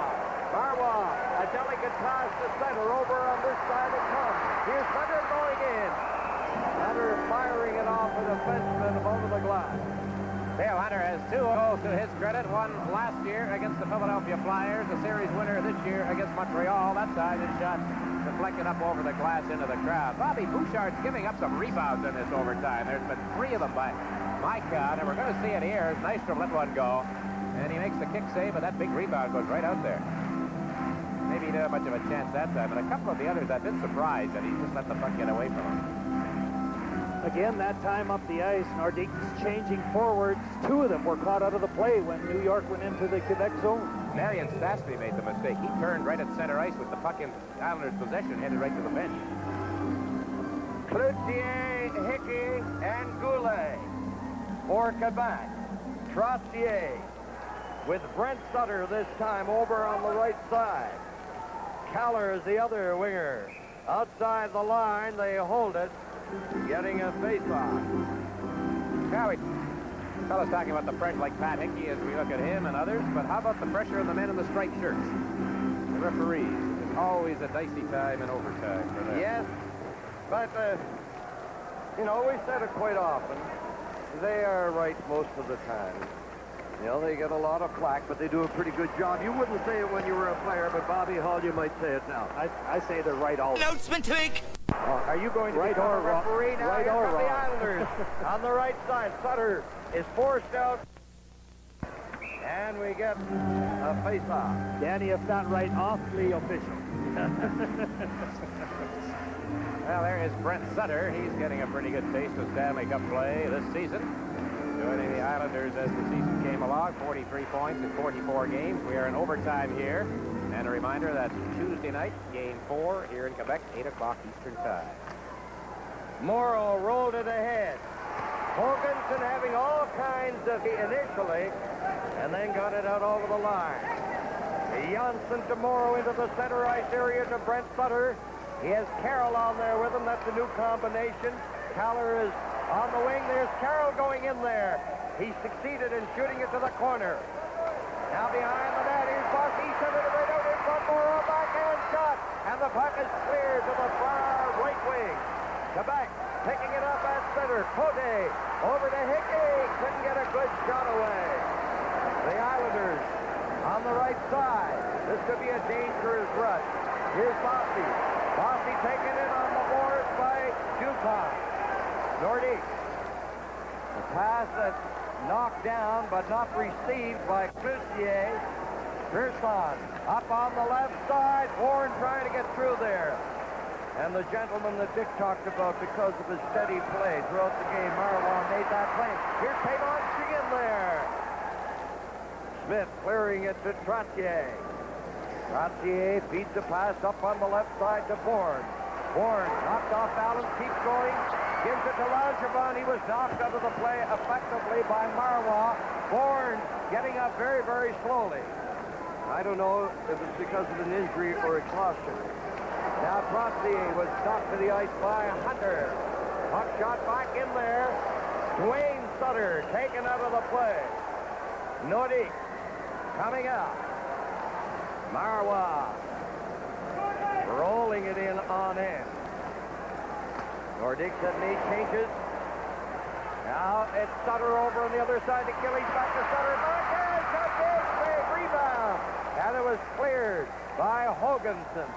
S10: Marwa, a delicate pass to center. Over on this side it comes. Here's Hunter going in. Hunter firing it off with a defenseman over the glass.
S13: Dale Hunter has 2 goals to his credit. One last year against the Philadelphia Flyers, a series winner this year against Montreal. That time his shot deflected up over the glass into the crowd. Bobby Bouchard's giving up some rebounds in this overtime. There's been 3 of them by my count, and we're going to see it here as Nystrom let one go. And he makes the kick save, but that big rebound goes right out there. Maybe he didn't have much of a chance that time, but a couple of the others I've been surprised that he just let the puck get away from him.
S12: Again, that time up the ice, Nordique's changing forwards. 2 of them were caught out of the play when New York went into the Quebec zone.
S13: Marion Stastny made the mistake. He turned right at center ice with the puck in Islanders' possession, headed right to the bench.
S10: Cloutier, Hickey, and Goulet for Quebec. Trossier with Brent Sutter this time over on the right side. Keller is the other winger. Outside the line, they hold it, getting a face-off.
S13: Now, fellas talking about the French like Pat Hickey as we look at him and others, but how about the pressure of the men in the striped shirts? The referees. It's always a dicey time in overtime for them.
S10: Yes, but, you know, we said it quite often. They are right most of the time. You know, they get a lot of flack, but they do a pretty good job. You wouldn't say it when you were a player, but Bobby Hall, you might say it now.
S12: I say they're right all.
S10: Announcement to make. Are you going to
S12: right
S10: become
S12: or
S10: a referee now?
S12: Right
S10: Here
S12: or
S10: come
S12: wrong.
S10: the Islanders on the right side. Sutter is forced out. And we get a face-off.
S12: Danny, if not right, awfully official.
S13: Well, there is Brent Sutter. He's getting a pretty good taste of Stanley Cup play this season. Joining the Islanders as the season came along, 43 points in 44 games. We are in overtime here. And a reminder that Tuesday night, Game 4 here in Quebec, 8 o'clock Eastern Time.
S10: Morrow rolled it ahead. Hoganson having all kinds of initially, and then got it out over the line. Janssen to Morrow into the center ice area to Brent Sutter. He has Carroll on there with him. That's a new combination. Keller is on the wing. There's Carroll going in there. He succeeded in shooting it to the corner. Now behind the net, here's Bossy. He sent it right out in front. Morrow, backhand shot. And the puck is cleared to the far right wing. Quebec picking it up at center. Cote over to Hickey. Couldn't get a good shot away. The Islanders on the right side. This could be a dangerous rush. Here's Bossy. Bossy taken in on the boards by Dupont. Nordique. The pass that's knocked down but not received by Cloutier. Pearson up on the left side. Warren trying to get through there. And the gentleman that Dick talked about because of his steady play throughout the game, Marwan made that play. Here's Pavonski in there. Smith clearing it to Trottier. Trottier feeds the pass up on the left side to Bourne. Bourne knocked off balance, keeps going. Gives it to Langevin. He was knocked out of the play effectively by Marois. Bourne getting up very, very slowly. I don't know if it's because of an injury or exhaustion. Now Trottier was knocked to the ice by Hunter. Puck shot back in there. Dwayne Sutter taken out of the play. Nordique coming out. Marois rolling it in on end. Nordique had made changes. Now it's Sutter over on the other side. Achilles back to Sutter. Backhand shot, big save, rebound. And it was cleared by Hoganson.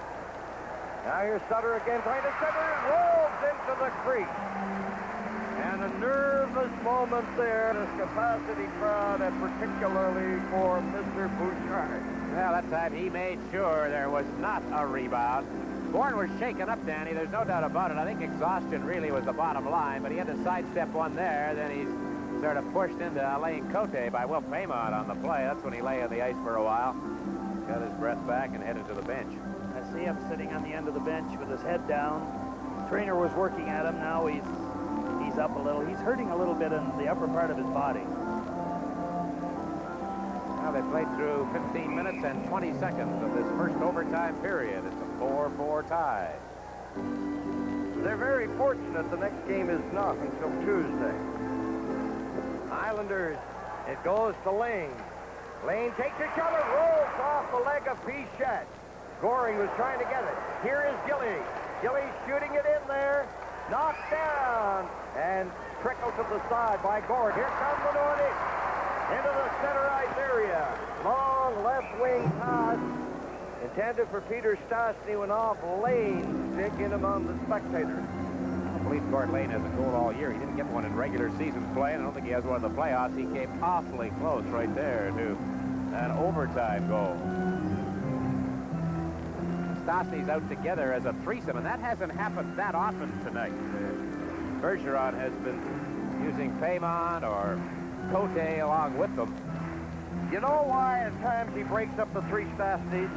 S10: Now here's Sutter again trying to center. It rolls into the crease. And a nervous moment there. This capacity crowd, and particularly for Mr. Bouchard.
S13: Well, that time he made sure there was not a rebound. Bourne was shaken up, Danny. There's no doubt about it. I think exhaustion really was the bottom line, but he had to sidestep one there. Then he's sort of pushed into Alain Cote by Will Paymont on the play. That's when he lay on the ice for a while. Got his breath back and headed to the bench.
S12: I see him sitting on the end of the bench with his head down. Trainer was working at him. Now he's up a little. He's hurting a little bit in the upper part of his body.
S13: Now they played through 15 minutes and 20 seconds of this first overtime period. It's a 4-4 tie.
S10: They're very fortunate the next game is not until Tuesday. Islanders, it goes to Lane. Lane takes a shot and rolls off the leg of Pichette. Goring was trying to get it. Here is Gilly. Gilly shooting it in there. Knocked down and trickled to the side by Goring. Here comes the Nordique into the center ice area. Long left wing pass intended for Peter Stastny, went off Lane's stick in among the spectators.
S13: I believe Gord Lane has a goal all year. He didn't get one in regular season play, and I don't think he has one in the playoffs. He came awfully close right there to an overtime goal. Stastny's out together as a threesome, and that hasn't happened that often tonight. Bergeron has been using Paymont or Cote along with them.
S10: You know why at times he breaks up the three Stastnys?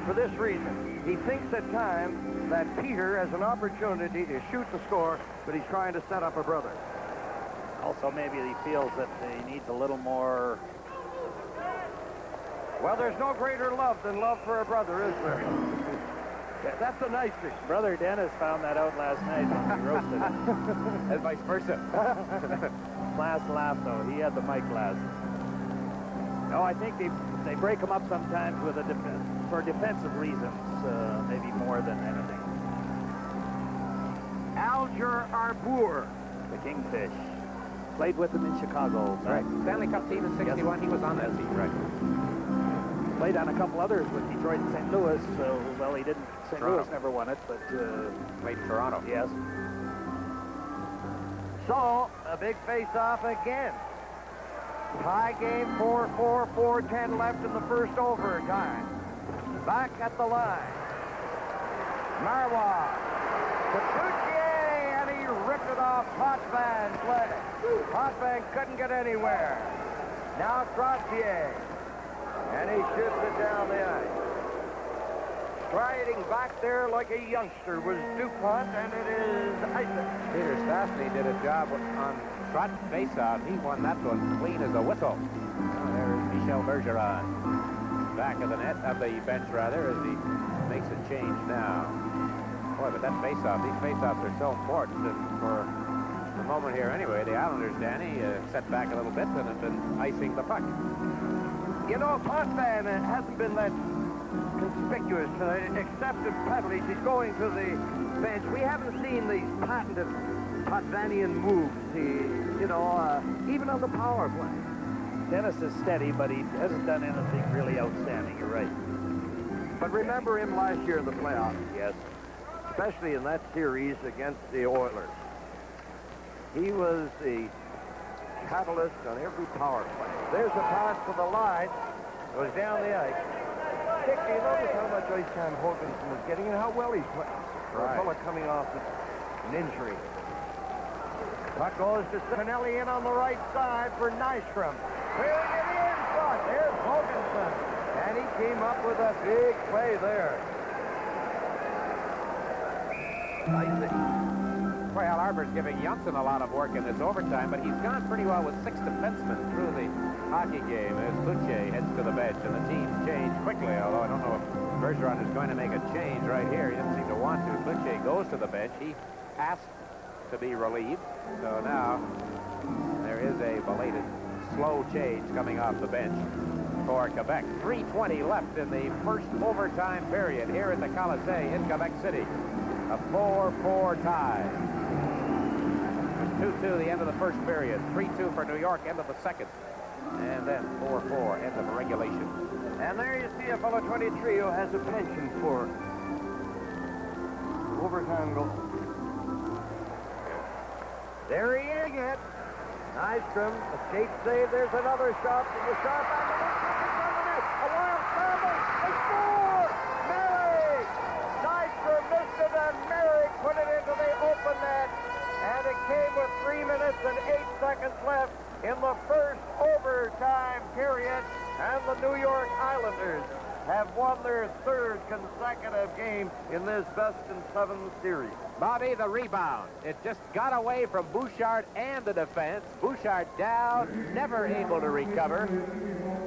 S10: For this reason. He thinks at times that Peter has an opportunity to shoot the score, but he's trying to set up a brother.
S12: Also, maybe he feels that he needs a little more.
S10: Well, there's no greater love than love for a brother, is there? That's a nice thing.
S12: Brother Dennis found that out last night when we roasted him.
S13: And vice versa.
S12: Last laugh, though. He had the mic last. No, I think they break him up sometimes with for defensive reasons, maybe more than anything.
S10: Alger Arbour,
S12: the Kingfish. Played with him in Chicago.
S13: Right. Stanley Cup team in 61. He was on that team, right.
S12: Played on a couple others with Detroit and St. Louis. So, well, he didn't. St. Louis never won it, but
S13: played in Toronto.
S12: Yes.
S10: So a big face-off again. Tie game, 4-4, 4:10 left in the first overtime. Back at the line. Marois to Cloutier, and he ripped it off Potvin's leg. Potvin couldn't get anywhere. Now Trottier, and he shoots it down the ice. Striding back there like a youngster was Dupont, and it is Isaac.
S13: Peter Stastny did a job on Trot's face-off. He won that one clean as a whistle. Oh, there's Michel Bergeron. Back of the net, of the bench rather, as he makes a change now. Boy, but that face-off, these face-offs are so important for the moment here anyway, the Islanders, Danny, set back a little bit and have been icing the puck.
S10: You know, Potvin hasn't been that conspicuous, except in penalties. He's going to the bench. We haven't seen these patented Potvinian moves, even on the power play.
S12: Dennis is steady, but he hasn't done anything really outstanding. You're right.
S10: But remember him last year in the playoffs.
S12: Yes.
S10: Especially in that series against the Oilers. He was the catalyst on every power play. There's a pass to the line. Goes down the ice. Dick, do you notice how much ice time Holkinson is getting and how well he's playing? For a fella coming off an injury. Puck goes to Spinelli in on the right side for Nystrom. Clearing it in front. There's Holkinson. And he came up with a big play there.
S13: Well, Arbor's giving Janssen a lot of work in this overtime, but he's gone pretty well with 6 defensemen through the hockey game as Boucher heads to the bench, and the teams change quickly, although I don't know if Bergeron is going to make a change right here. He didn't seem to want to. Boucher goes to the bench. He asked to be relieved, so now there is a belated slow change coming off the bench for Quebec. 3:20 left in the first overtime period here at the Colisée in Quebec City. A 4-4 tie. 2-2 the end of the first period. 3-2 for New York, end of the second. And then 4-4, end of regulation.
S10: And there you see a fellow 23 who has a penchant for overtime goal. There he is again. Nystrom, escape save. There's another shot from the shot. A wild scramble. They score! Merrick! Nystrom missed it, and Merrick put it into the open net. And it came with 3 minutes and 8 seconds left in the first overtime period. And the New York Islanders have won their 3rd consecutive game in this best-in-7 series.
S13: Bobby, the rebound. It just got away from Bouchard and the defense. Bouchard down, never able to recover.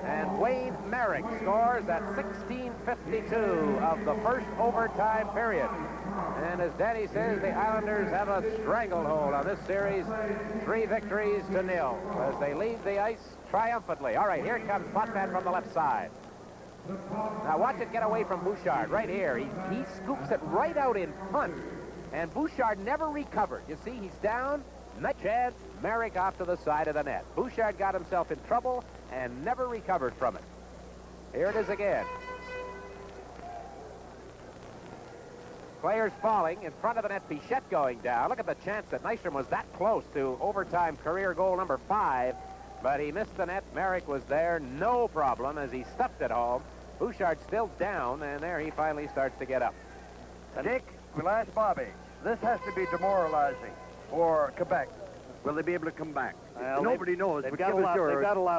S13: And Wayne Merrick scores at 16:52 of the first overtime period. And as Danny says, the Islanders have a stranglehold on this series. 3 victories to 0 as they leave the ice triumphantly. All right, here comes Potvin from the left side. Now watch it get away from Bouchard right here. He scoops it right out in front. And Bouchard never recovered. You see, he's down. Nice chance. Merrick off to the side of the net. Bouchard got himself in trouble and never recovered from it. Here it is again. Players falling in front of the net. Pichette going down. Look at the chance that Nystrom was that close to overtime career goal number 5. But he missed the net. Merrick was there. No problem as he stuffed it home. Bouchard still down, and there he finally starts to get up.
S10: Dick, we'll ask Bobby. This has to be demoralizing for Quebec. Will they be able to come back?
S12: Well,
S10: nobody knows.
S12: They've got a lot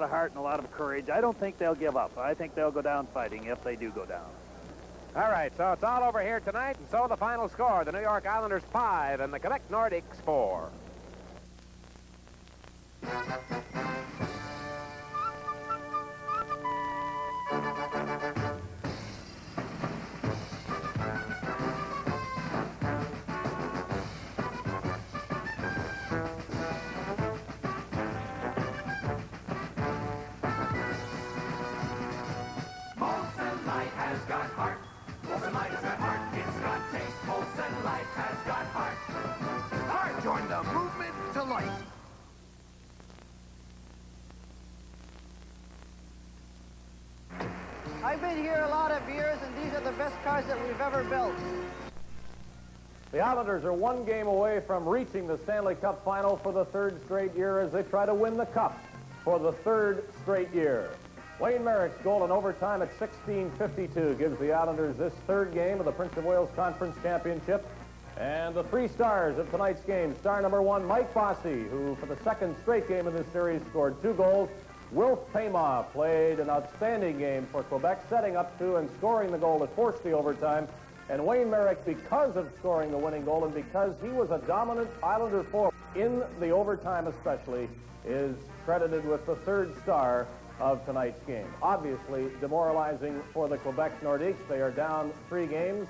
S12: of heart and a lot of courage. I don't think they'll give up. I think they'll go down fighting if they do go down.
S13: All right, so it's all over here tonight, and so the final score, the New York Islanders 5 and the Quebec Nordiques 4.
S14: Molson Light has got heart. Molson Light has got heart. It's got taste. Molson Light has got heart. Heart, join the movement to life.
S15: I've been here a lot of years, and these are the best cars that we've ever built.
S1: The Islanders are 1 game away from reaching the Stanley Cup final for the 3rd straight year as they try to win the Cup for the 3rd straight year. Wayne Merrick's goal in overtime at 16:52 gives the Islanders this 3rd game of the Prince of Wales Conference Championship. And the 3 stars of tonight's game. Star number 1, Mike Bossy, who for the 2nd straight game of this series scored 2 goals. Wilf Payma played an outstanding game for Quebec, setting up to and scoring the goal that forced the overtime. And Wayne Merrick, because of scoring the winning goal and because he was a dominant Islander forward in the overtime especially, is credited with the 3rd star of tonight's game. Obviously demoralizing for the Quebec Nordiques. They are down 3 games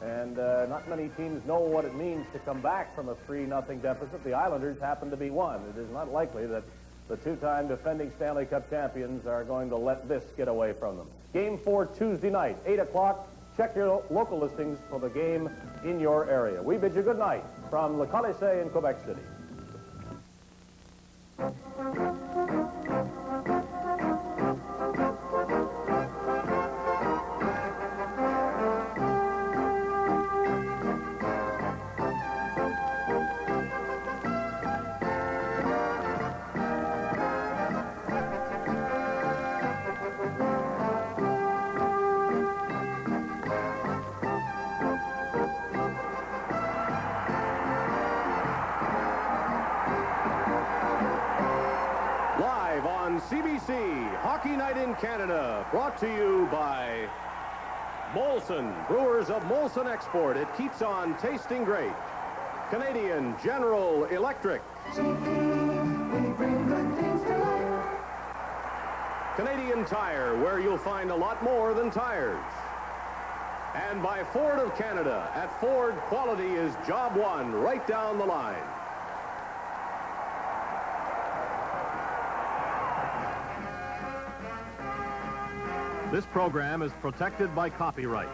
S1: And not many teams know what it means to come back from a 3-0 deficit. The Islanders happen to be one. It is not likely that the two-time defending Stanley Cup champions are going to let this get away from them. Game 4 Tuesday night, 8 o'clock. Check your local listings for the game in your area. We bid you good night from Le Colisée in Quebec City. CBC Hockey Night in Canada, brought to you by Molson, brewers of Molson Export. It keeps on tasting great. Canadian General Electric. Canadian Tire, where you'll find a lot more than tires. And by Ford of Canada. At Ford, quality is job one, right down the line. This program is protected by copyright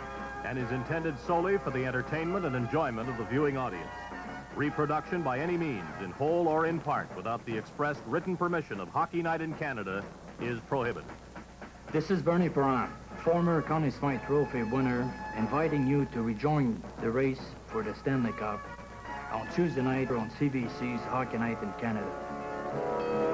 S1: and is intended solely for the entertainment and enjoyment of the viewing audience. Reproduction by any means, in whole or in part, without the expressed written permission of Hockey Night in Canada, is prohibited.
S17: This is Bernie Perrin, former Conn Smythe Trophy winner, inviting you to rejoin the race for the Stanley Cup on Tuesday night on CBC's Hockey Night in Canada.